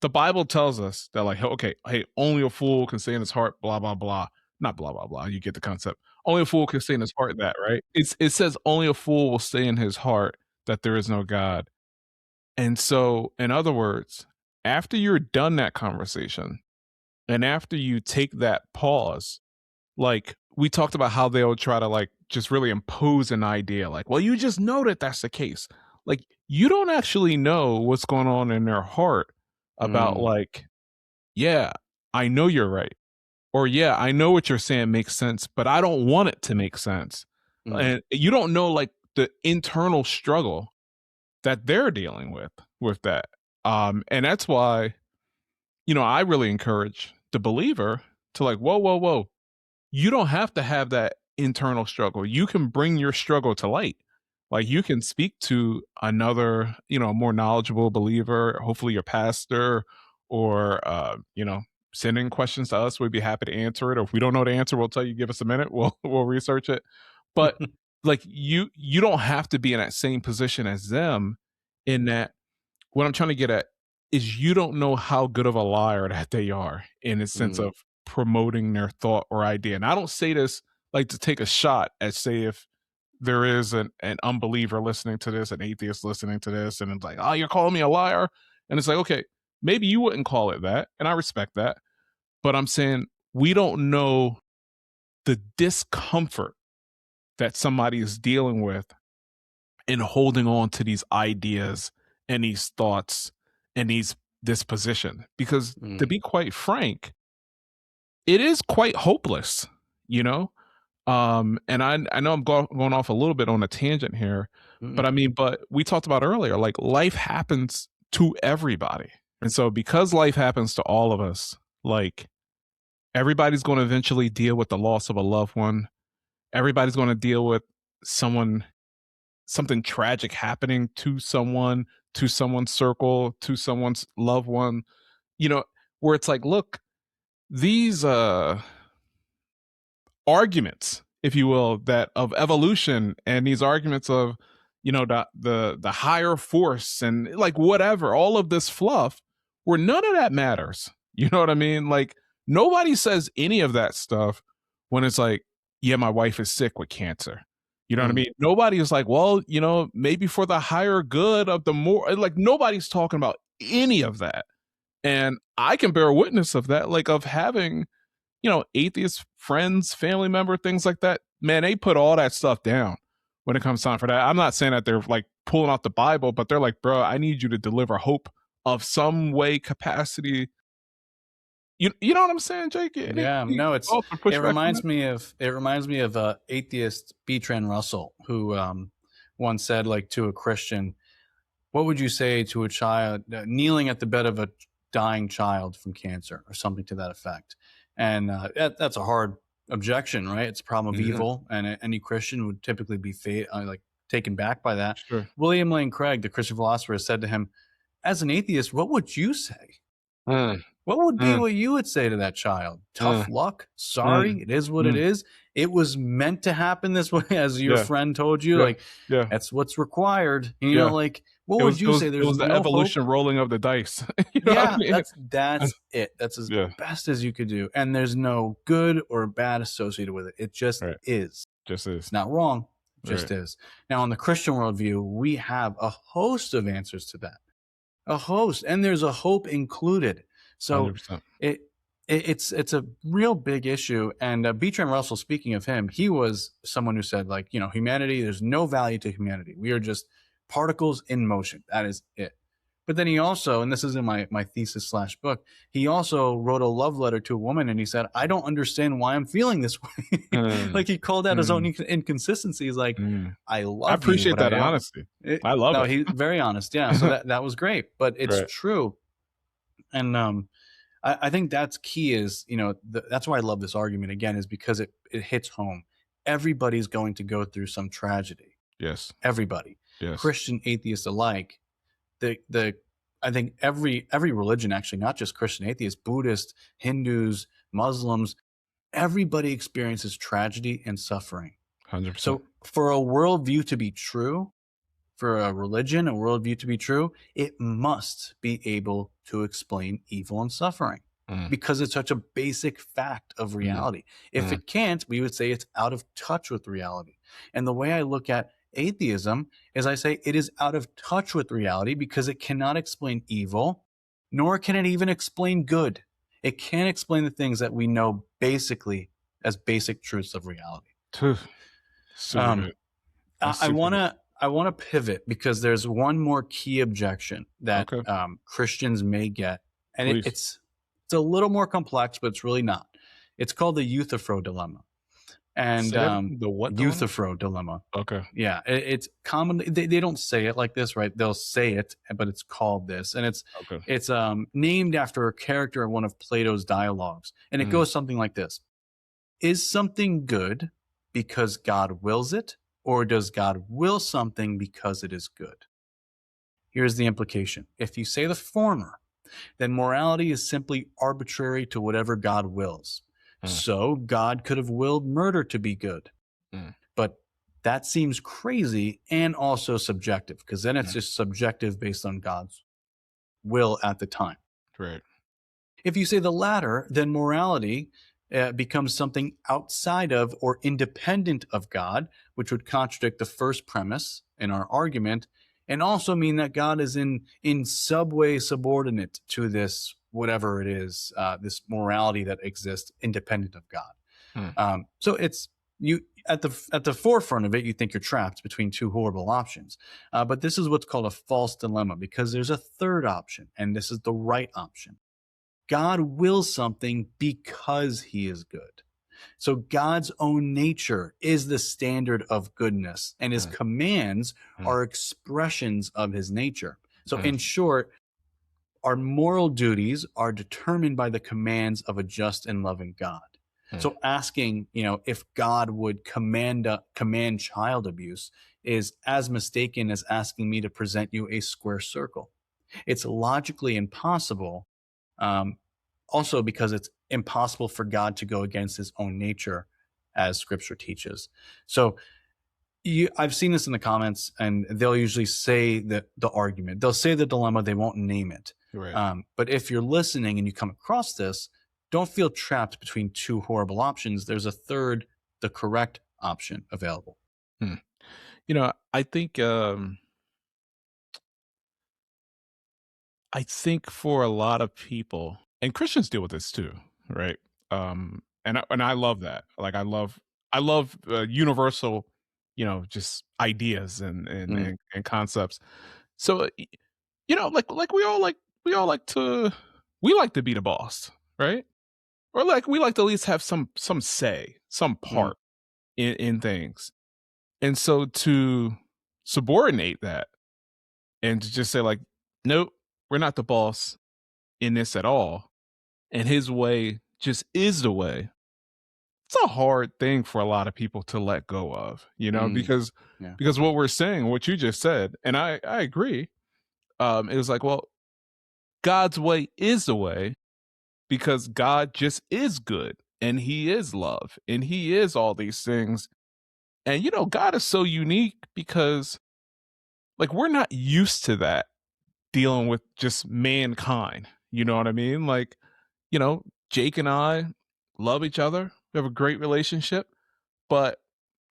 the Bible tells us that like, okay, hey, only a fool can say in his heart, blah blah blah. Not blah blah blah. You get the concept. Only a fool can say in his heart that, right? It says only a fool will say in his heart that there is no God. And so, in other words, after you're done that conversation, and after you take that pause, like we talked about how they'll try to like just really impose an idea, like, well, you just know that that's the case. Like you don't actually know what's going on in their heart about Mm, like, yeah, I know you're right. Or, yeah, I know what you're saying makes sense, but I don't want it to make sense. mm, And you don't know like the internal struggle that they're dealing with that. And that's why, I really encourage the believer to like, whoa, whoa, whoa. You don't have to have that internal struggle. You can bring your struggle to light. Like you can speak to another, more knowledgeable believer, hopefully your pastor, or sending questions to us. We'd be happy to answer it. Or if we don't know the answer, we'll tell you, give us a minute. We'll research it. But like you don't have to be in that same position as them. In that, what I'm trying to get at is you don't know how good of a liar that they are in the sense mm, of promoting their thought or idea. And I don't say this like to take a shot at, say, if there is an unbeliever listening to this, an atheist listening to this, and it's like, oh, you're calling me a liar. And it's like, okay, maybe you wouldn't call it that. And I respect that. But I'm saying we don't know the discomfort that somebody is dealing with in holding on to these ideas and these thoughts and this position. Because to mm, be quite frank, it is quite hopeless, you know? And I know I'm going off a little bit on a tangent here, but mm, I mean, but we talked about earlier, like life happens to everybody. And so because life happens to all of us, like everybody's going to eventually deal with the loss of a loved one. Everybody's going to deal with someone something tragic happening to someone's circle, to someone's loved one, you know, where it's like, look, these arguments, if you will, that of evolution and these arguments of, the higher force and like whatever, all of this fluff, where none of that matters. You know what I mean? Like nobody says any of that stuff when it's like, yeah, my wife is sick with cancer. You know what I mm, mean? Nobody is like, well, maybe for the higher good of the more, like nobody's talking about any of that. And I can bear witness of that, like of having atheist friends, family member, things like that, man, they put all that stuff down when it comes time for that. I'm not saying that they're like pulling out the Bible, but they're like, bro, I need you to deliver hope of some way, capacity. You know what I'm saying, Jake? yeah. Any No, thoughts or it pushback on reminds that? me of atheist Bertrand Russell, who once said like to a Christian, what would you say to a child kneeling at the bed of a dying child from cancer or something to that effect? And that's a hard objection, right? It's a problem of Yeah, evil, and any Christian would typically be like taken back by that. sure. William Lane Craig, the Christian philosopher, said to him, as an atheist, what would you say? Mm, What would be mm, what you would say to that child? mm, Tough luck. Sorry, mm, it is what it mm. is. It was meant to happen this way, as your Yeah, friend told you. yeah, Like, yeah, that's what's required. yeah. Like, what It would was it you was say? it There's was the no hope. evolution rolling of the dice. You know what I Yeah, mean? that's it. That's as Yeah, best as you could do. And there's no good or bad associated with it. It just right. is. Just It's is. not wrong. It Right. just is. Now, in the Christian worldview, we have a host of answers to that. A host, and there's a hope included. So 100%. it, it's a real big issue. And Bertrand Russell, speaking of him, he was someone who said, like, humanity, there's no value to humanity. We are just particles in motion. That is it. But then he also, and this is in my thesis / book, he also wrote a love letter to a woman, and he said, I don't understand why I'm feeling this way. Mm, Like, he called out his own mm, inconsistencies. Like, mm. I I love you, appreciate but I that don't. honesty. I love No, it. he's very honest. Yeah. So that was great, but it's Right. true. And I think that's key is, that's why I love this argument again, is because it hits home. Everybody's going to go through some tragedy. Yes. Everybody, Yes. Christian, atheist alike. The I think every religion, actually, not just Christian atheists, Buddhists, Hindus, Muslims, everybody experiences tragedy and suffering. 100%. So for a worldview to be true, for a religion, a worldview to be true, it must be able to explain evil and suffering Mm, because it's such a basic fact of mm, reality. If mm, it can't, we would say it's out of touch with reality. And the way I look at atheism is I say it is out of touch with reality because it cannot explain evil, nor can it even explain good. It can't explain the things that we know basically as basic truths of reality. phew, super Um, good. That's I super want good. to pivot because there's one more key objection that Okay, Christians may get, and please. it's a little more complex, but it's really not. It's called the Euthyphro dilemma, and Say that the what dilemma? Euthyphro dilemma. Okay. Yeah, it's commonly they don't say it like this, right? They'll say it, but it's called this, and Okay. it's named after a character in one of Plato's dialogues, and it Mm, goes something like this: Is something good because God wills it, or does God will something because it is good? Here's the implication. If you say the former, then morality is simply arbitrary to whatever God wills. mm, So God could have willed murder to be good. mm, But that seems crazy and also subjective, because then it's mm. just subjective based on God's will at the time. Right. If you say the latter, then morality becomes something outside of or independent of God, which would contradict the first premise in our argument, and also mean that God is in some way subordinate to this whatever it is, this morality that exists independent of God. Mm, So it's you at the forefront of it. You think you're trapped between two horrible options, but this is what's called a false dilemma because there's a third option, and this is the right option. God wills something because he is good. So God's own nature is the standard of goodness, and his mm, commands mm, are expressions of his nature. So mm, in short, our moral duties are determined by the commands of a just and loving God. mm. So asking, if God would command child abuse is as mistaken as asking me to present you a square circle. It's logically impossible. Also, because it's impossible for God to go against his own nature, as Scripture teaches. So I've seen this in the comments, and they'll usually say the argument. They'll say the dilemma. They won't name it. Right. But if you're listening and you come across this, don't feel trapped between two horrible options. There's a third, the correct option available. Hmm. I think for a lot of people, and Christians deal with this too, right? And I love that. Like I love universal, just ideas Mm, and concepts. So like we like to be the boss, right? Or like we like to at least have some say, some mm, part in things. And so to subordinate that and to just say like, nope, we're not the boss in this at all, and his way just is the way. It's a hard thing for a lot of people to let go of, mm, because yeah. what we're saying, what you just said, and I agree. It was like, well, God's way is the way because God just is good and he is love and he is all these things. And God is so unique because like we're not used to that dealing with just mankind. You know what I mean? Like, Jake and I love each other. We have a great relationship, but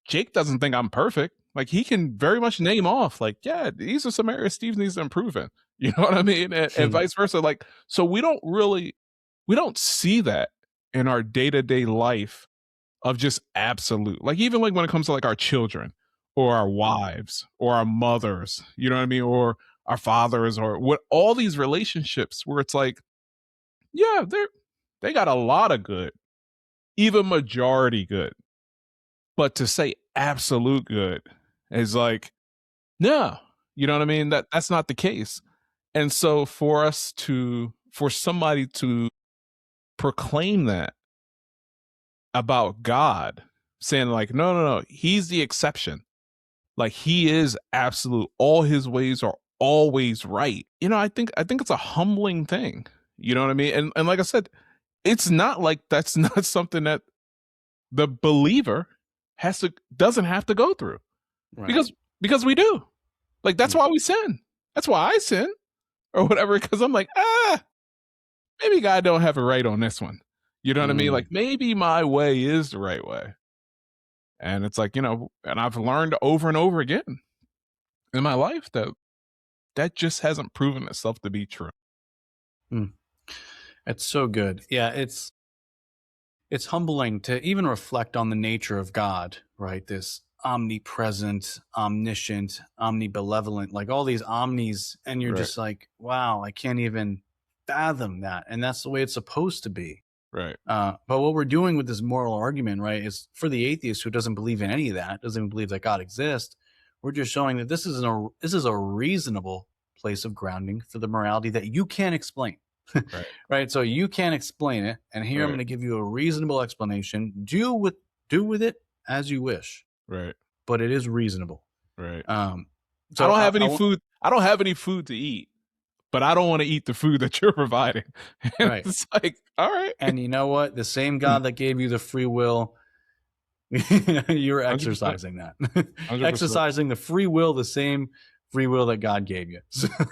Jake doesn't think I'm perfect. Like he can very much name off, like, yeah, these are some areas Steve needs to improve in. You know what I mean? And vice versa. Like, so we don't see that in our day-to-day life of just absolute. Like even like when it comes to like our children or our wives or our mothers, you know what I mean? Or our fathers or what, all these relationships where it's like, yeah, they got a lot of good, even majority good. But to say absolute good is like, no, you know what I mean? That's not the case. And so for somebody to proclaim that about God, saying like, no, no, no, he's the exception. Like he is absolute. All his ways are always right. I think it's a humbling thing. You know what I mean? And like I said, it's not like that's not something that the believer doesn't have to go through. Right. Because we do. Like that's Mm. why we sin. That's why I sin or whatever, because I'm like, maybe God don't have it right on this one. You know what I mean? Like maybe my way is the right way. And it's like, and I've learned over and over again in my life that just hasn't proven itself to be true. Mm. It's so good. Yeah, it's humbling to even reflect on the nature of God, right? This omnipresent, omniscient, omnibenevolent, like all these omnis, and you're Right. just like, wow, I can't even fathom that. And that's the way it's supposed to be. Right. But what we're doing with this moral argument, right, is for the atheist who doesn't believe in any of that, doesn't even believe that God exists, we're just showing that this is a reasonable place of grounding for the morality that you can't explain. Right. Right. So you can't explain it. And here I'm Right. going to give you a reasonable explanation. Do with it as you wish, Right. but it is reasonable. Right. So I don't have any food. I don't have any food to eat, but I don't want to eat the food that you're providing. And Right. it's like, all right. And you know what? The same God that gave you the free will, you're 100%. exercising that. 100%. Exercising the free will, the same free will that God gave you.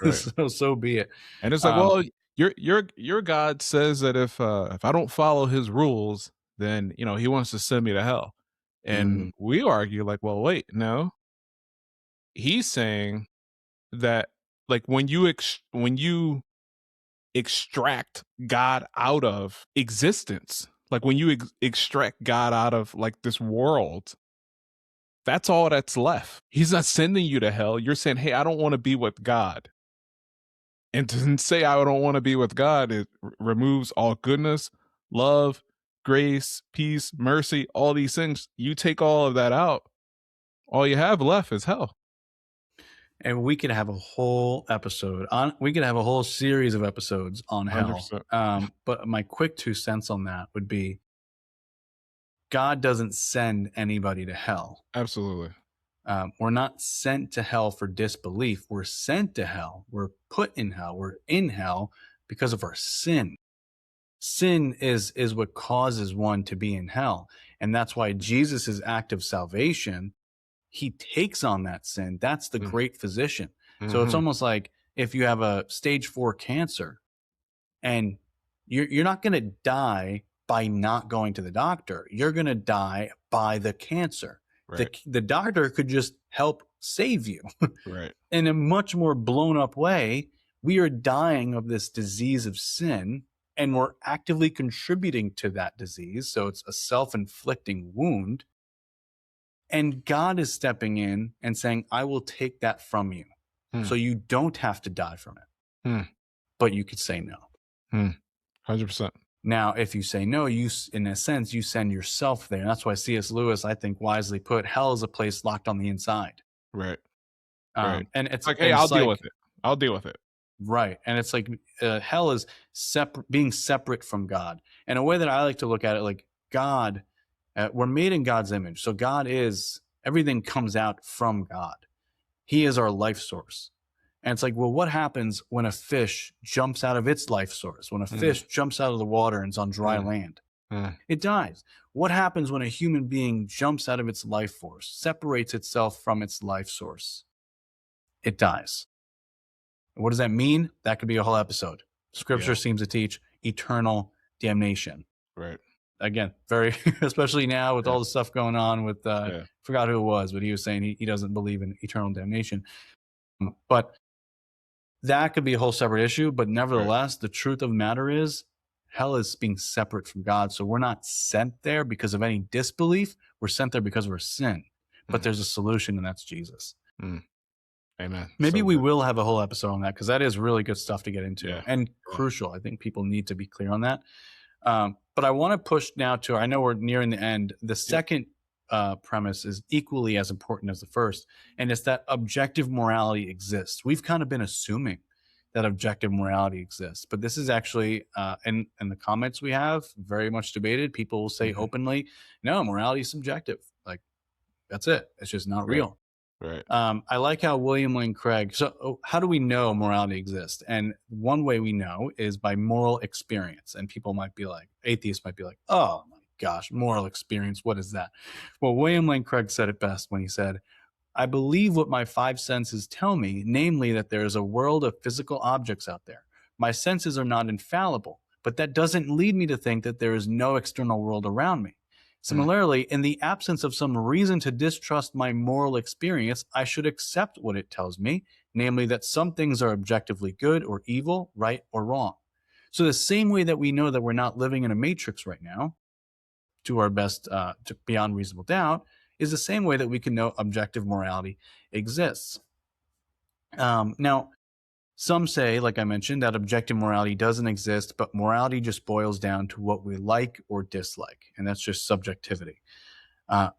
Right. So be it. And it's like, well, your God says that if I don't follow his rules, then he wants to send me to hell. And we argue like, well, wait, no. He's saying that like when you extract God out of existence, like when you extract God out of like this world, that's all that's left. He's not sending you to hell. You're saying, hey, I don't want to be with God. And to say I don't want to be with God, it removes all goodness, love, grace, peace, mercy, all these things. You take all of that out, all you have left is hell. And we could have a whole episode on, we could have a whole series of episodes on hell. 100%. But my quick 2 cents on that would be God doesn't send anybody to hell. Absolutely. We're not sent to hell for disbelief. We're sent to hell. We're put in hell. We're in hell because of our sin. Sin is what causes one to be in hell. And that's why Jesus' act of salvation, he takes on that sin. That's the great physician. So it's almost like if you have a stage 4 cancer and you're not going to die by not going to the doctor. You're going to die by the cancer. Right. The doctor could just help save you. Right. In a much more blown up way, we are dying of this disease of sin and we're actively contributing to that disease. So it's a self-inflicting wound. And God is stepping in and saying, I will take that from you. So you don't have to die from it. But you could say no. 100%. Now, if you say no, you, in a sense, you send yourself there. And that's why C.S. Lewis, I think, wisely put, hell is a place locked on the inside. Right. Right. And it's like, hey, I'll deal with it. I'll deal with it. Right. And it's like hell is being separate from God. And a way that I like to look at it, like God, we're made in God's image. So God is, everything comes out from God. He is our life source. And it's like, well, what happens when a fish jumps out of its life source? When a fish jumps out of the water and is on dry land? It dies. What happens when a human being jumps out of its life force, separates itself from its life source? It dies. What does that mean? That could be a whole episode. Scripture seems to teach eternal damnation. Right. Again, very, especially now with all the stuff going on with, forgot who it was, but he was saying he doesn't believe in eternal damnation. But that could be a whole separate issue. But nevertheless, the truth of the matter is hell is being separate from God. So we're not sent there because of any disbelief. We're sent there because of our sin. But there's a solution, and that's Jesus. Amen. Maybe So we good. will have a whole episode on that, because that is really good stuff to get into Yeah. and Yeah. crucial. I think people need to be clear on that. But I want to push now to, I know we're nearing the end. The Yep. second premise is equally as important as the first, and it's that objective morality exists. We've kind of been assuming that objective morality exists, but this is actually, in the comments we have, very much debated. People will say Mhm. openly, no, morality is subjective. Like, that's it. It's just not Right. real. Right. I like how William Lane Craig. So, how do we know morality exists? And one way we know is by moral experience. And people might be like, atheists might be like, oh my gosh, moral experience. What is that? Well, William Lane Craig said it best when he said, I believe what my five senses tell me, namely that there is a world of physical objects out there. My senses are not infallible, but that doesn't lead me to think that there is no external world around me. Mm. Similarly, in the absence of some reason to distrust my moral experience, I should accept what it tells me, namely that some things are objectively good or evil, right or wrong. So, the same way that we know that we're not living in a matrix right now, to our best, to beyond reasonable doubt, is the same way that we can know objective morality exists. Now, some say, like I mentioned, that objective morality doesn't exist, but morality just boils down to what we like or dislike, and that's just subjectivity. Uh,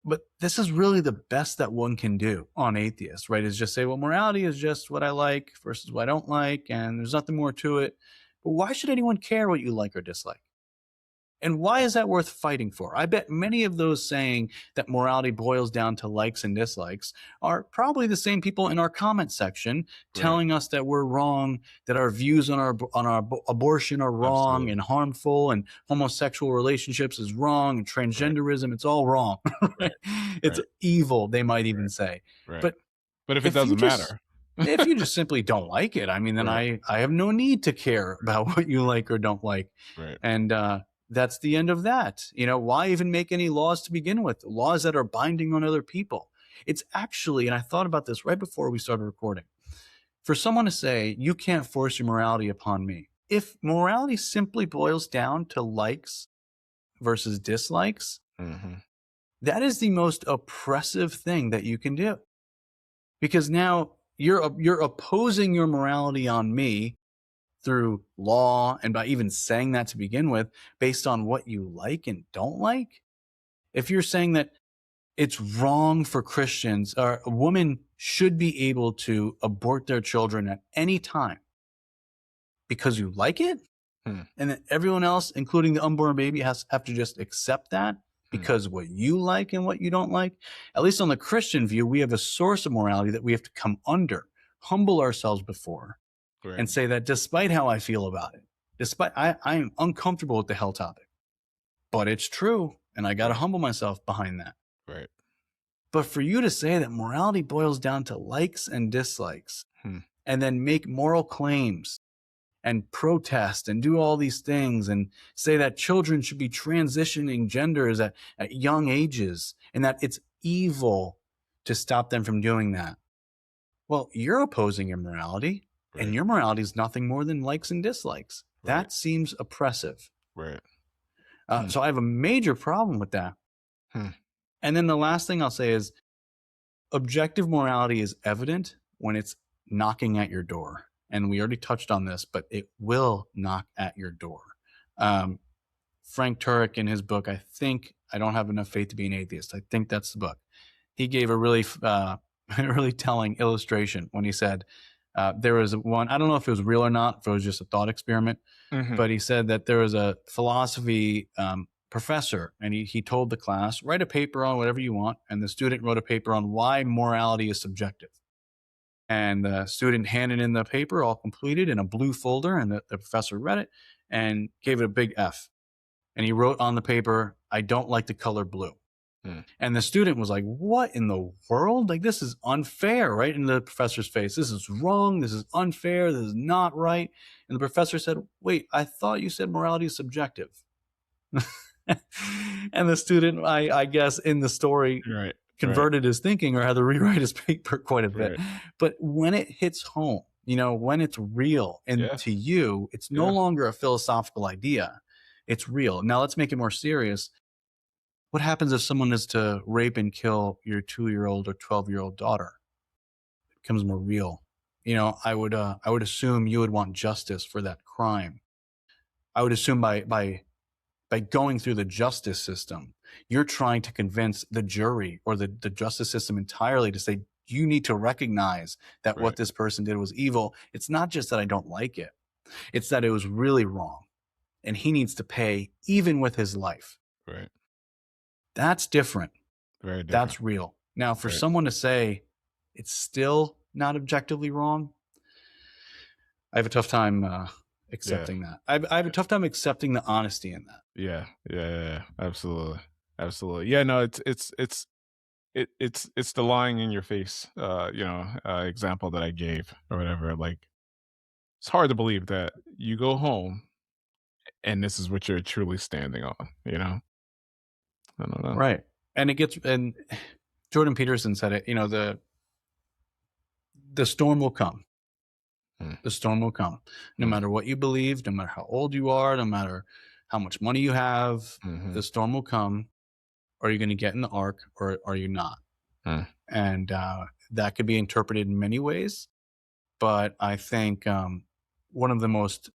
but this is really the best that one can do on atheists, right? Is just say, well, morality is just what I like versus what I don't like, and there's nothing more to it. But why should anyone care what you like or dislike? And why is that worth fighting for? I bet many of those saying that morality boils down to likes and dislikes are probably the same people in our comment section Right. telling us that we're wrong, that our views on our abortion are wrong Absolutely. and harmful, and homosexual relationships is wrong, and Right. transgenderism, it's all wrong. Right. It's Right. evil, they might Right. even say. Right. But But if it if you doesn't just matter. if you just simply don't like it, I mean, then Right. I have no need to care about what you like or don't like. Right. And that's the end of that. Why even make any laws to begin with? Laws that are binding on other people. It's actually, and I thought about this right before we started recording, for someone to say, you can't force your morality upon me. If morality simply boils down to likes versus dislikes, Mhm. that is the most oppressive thing that you can do. Because now you're opposing your morality on me through law, and by even saying that to begin with, based on what you like and don't like. If you're saying that it's wrong for Christians, or a woman should be able to abort their children at any time because you like it, Hmm. and then everyone else, including the unborn baby, have to just accept that Hmm. because what you like and what you don't like. At least on the Christian view, we have a source of morality that we have to come under, humble ourselves before, Right. and say that despite how I feel about it, despite I am uncomfortable with the hell topic, but it's true, and I got to Right. humble myself behind that. Right. But for you to say that morality boils down to likes and dislikes, Hmm. and then make moral claims and protest and do all these things and say that children should be transitioning genders at young ages and that it's evil to stop them from doing that. Well, you're opposing your morality, and Right. your morality is nothing more than likes and dislikes. Right. That seems oppressive. Right. So I have a major problem with that. Hmm. And then the last thing I'll say is objective morality is evident when it's knocking at your door. And we already touched on this, but it will knock at your door. Frank Turek, in his book, I think, I Don't Have Enough Faith to Be an Atheist, I think that's the book. He gave a really, really telling illustration when he said, there was one, I don't know if it was real or not, if it was just a thought experiment, Mhm. but he said that there was a philosophy professor, and he told the class, write a paper on whatever you want. And the student wrote a paper on why morality is subjective. And the student handed in the paper all completed in a blue folder, and the professor read it and gave it a big F. And he wrote on the paper, I don't like the color blue. Hmm. And the student was like, what in the world? Like, this is unfair, right? In the professor's face, this is wrong. This is unfair. This is not right. And the professor said, wait, I thought you said morality is subjective. And the student, I guess, in the story, Right. converted his thinking or had to rewrite his paper quite a bit. Right. But when it hits home, when it's real, and Yeah. to you, it's no Yeah. longer a philosophical idea. It's real. Now let's make it more serious. What happens if someone is to rape and kill your 2-year-old or 12-year-old daughter? becomes more real. I would assume you would want justice for that crime. I would assume by going through the justice system, you're trying to convince the jury or the justice system entirely to say, you need to recognize that what Right. this person did was evil. It's not just that I don't like it, it's that it was really wrong and he needs to pay even with his life. Right. That's different. Very different. That's real. Now, for Right. someone to say it's still not objectively wrong, I have a tough time Yeah. accepting that. I have a tough time accepting the honesty in that. Yeah. Yeah. Absolutely. Absolutely. Yeah. No, it's the lying in your face, example that I gave or whatever. Like, it's hard to believe that you go home and this is what you're truly standing on, you know? I don't know. Right. And Jordan Peterson said it, the storm will come. Mm, The storm will come. No mm, matter what you believe, no matter how old you are, no matter how much money you have, mhm, the storm will come. Are you going to get in the ark or are you not? mm, And that could be interpreted in many ways. But I think one of the most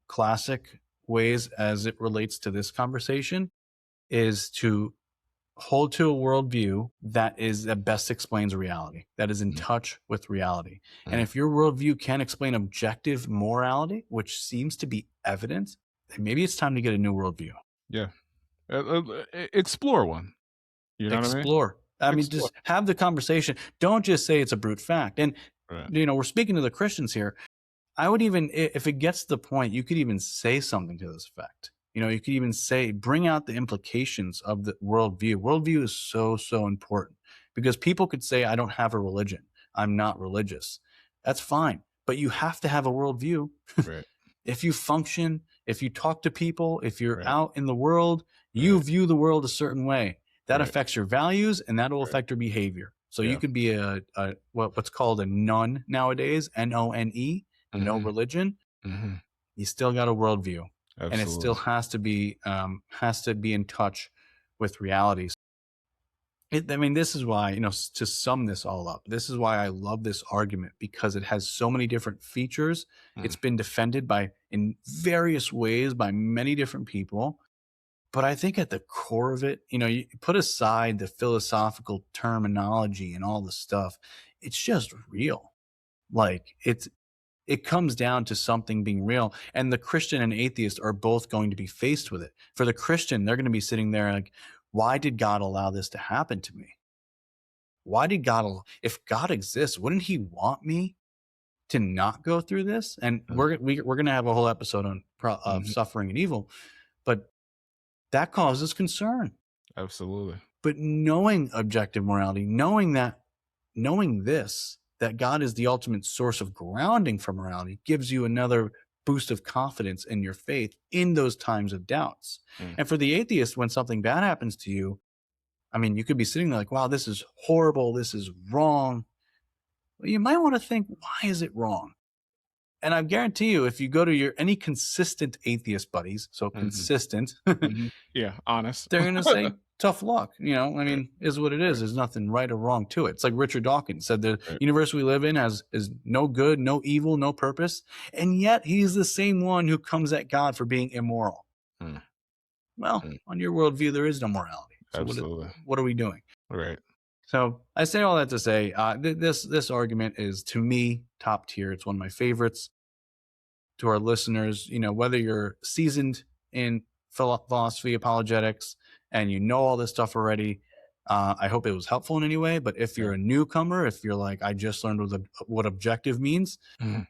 classic ways as it relates to this conversation is to hold to a worldview that best explains reality, that is in mm, touch with reality. And mm. if your worldview can explain objective morality, which seems to be evident, then maybe it's time to get a new worldview. Yeah. Explore one. You know what I mean? Explore. I mean, Explore. just have the conversation. Don't just say it's a brute fact. And, Right. we're speaking to the Christians here. I would even, if it gets to the point, you could even say something to this effect. You could even say, bring out the implications of the worldview. Worldview is so, so important because people could say, I don't have a religion. I'm not religious. That's fine. But you have to have a worldview. Right. If you function, if you talk to people, if you're Right. out in the world, you Right. view the world a certain way. That Right. affects your values and that will Right. affect your behavior. So you Yeah. could be what's called a none nowadays, NONE, no Mhm. religion. Mhm. You still got a worldview, and it still Absolutely. has to be in touch with realities. I mean, this is why, to sum this all up, this is why I love this argument because it has so many different features. It's Mm. been defended in various ways by many different people. But I think at the core of it, you put aside the philosophical terminology and all the stuff, it's just real. Like it comes down to something being real. And the Christian and atheist are both going to be faced with it. For the Christian, they're going to be sitting there like, why did God allow this to happen to me? Why did if God exists, wouldn't he want me to not go through this? And Mm. we're going to have a whole episode on Mhm. suffering and evil, but that causes concern. Absolutely. But knowing objective morality, knowing this, that God is the ultimate source of grounding for morality, gives you another boost of confidence in your faith in those times of doubts. Mm. And for the atheist, when something bad happens to you, I mean, you could be sitting there like, wow, this is horrible. This is wrong. Well, you might want to think, why is it wrong? And I guarantee you, if you go to any consistent atheist buddies, so Mhm. consistent, Mhm. Yeah, honest. they're going to say, tough luck. I Right. mean, is what it is. Right. There's nothing right or wrong to it. It's like Richard Dawkins said, the Right. universe we live in is no good, no evil, no purpose. And yet he's the same one who comes at God for being immoral. Mm. Well, Mm. on your worldview, there is no morality. So Absolutely. what are we doing? Right. So I say all that to say, this argument is, to me, top tier. It's one of my favorites. To our listeners, whether you're seasoned in philosophy, apologetics, and you know all this stuff already, I hope it was helpful in any way. But if Yeah. you're a newcomer, if you're like, I just learned what objective means, Mhm.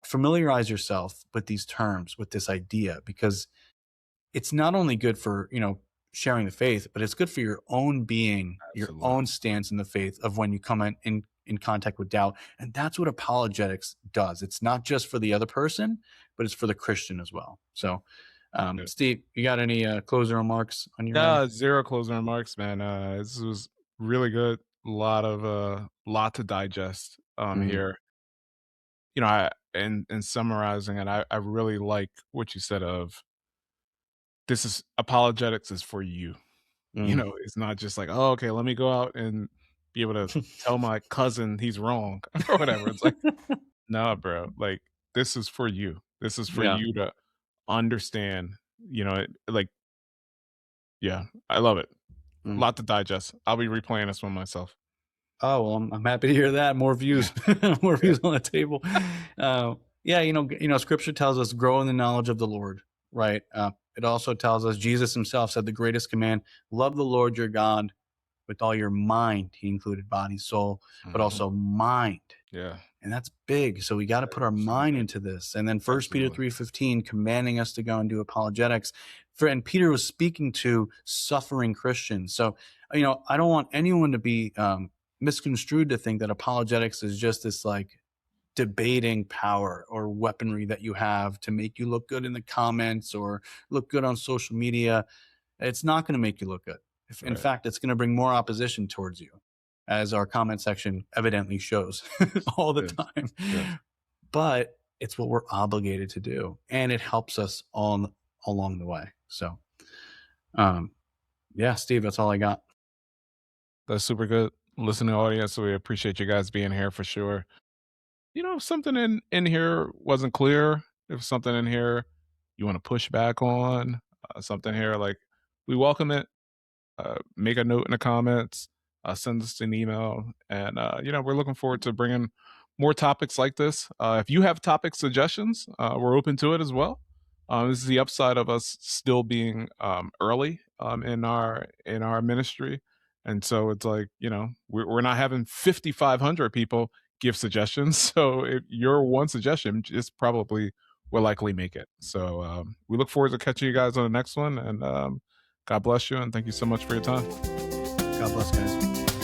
familiarize yourself with these terms, with this idea, because it's not only good for, sharing the faith, but it's good for your own being, your Absolutely. own stance in the faith of when you come in contact with doubt. And that's what apologetics does. It's not just for the other person, but it's for the Christian as well. So, Yeah. Steve, you got any closing remarks on your end? No, zero closing remarks, man. This was really good. Lot to digest Mm, here. In summarizing it, I really like what you said of this is apologetics is for you. mm, It's not just like, oh, okay, let me go out and be able to tell my cousin he's wrong or whatever. It's like, nah, bro. Like, this is for you. This is for Yeah. you to understand. Like, yeah, I love it. A Mm. lot to digest. I'll be replaying this one myself. Oh, well, I'm happy to hear that. More views, more Yeah. views on the table. Yeah, Scripture tells us grow in the knowledge of the Lord, right? It also tells us Jesus himself said the greatest command: love the Lord your God with all your mind. He included body, soul, but Mhm. also mind. Yeah. And that's big. So we got to put our Super mind big. into this. And then First Peter Absolutely. 3:15 commanding us to go and do apologetics. And Peter was speaking to suffering Christians. So, I don't want anyone to be misconstrued to think that apologetics is just this like debating power or weaponry that you have to make you look good in the comments or look good on social media. It's not going to make you look good. In Right. fact, it's going to bring more opposition towards you, as our comment section evidently shows all the Yes. time. Yes. But it's what we're obligated to do, and it helps us all along the way. So, yeah, Steve, that's all I got. That's super good. Listening audience, so we appreciate you guys being here for sure. If something in here wasn't clear, if something in here you want to push back on, something here like we welcome it. Make a note in the comments, send us an email, and we're looking forward to bringing more topics like this. If you have topic suggestions, we're open to it as well. This is the upside of us still being early in our ministry, and so it's like we're not having 5,500 people give suggestions. So if your one suggestion just probably will likely make it. So we look forward to catching you guys on the next one, and God bless you, and thank you so much for your time. God bless, guys.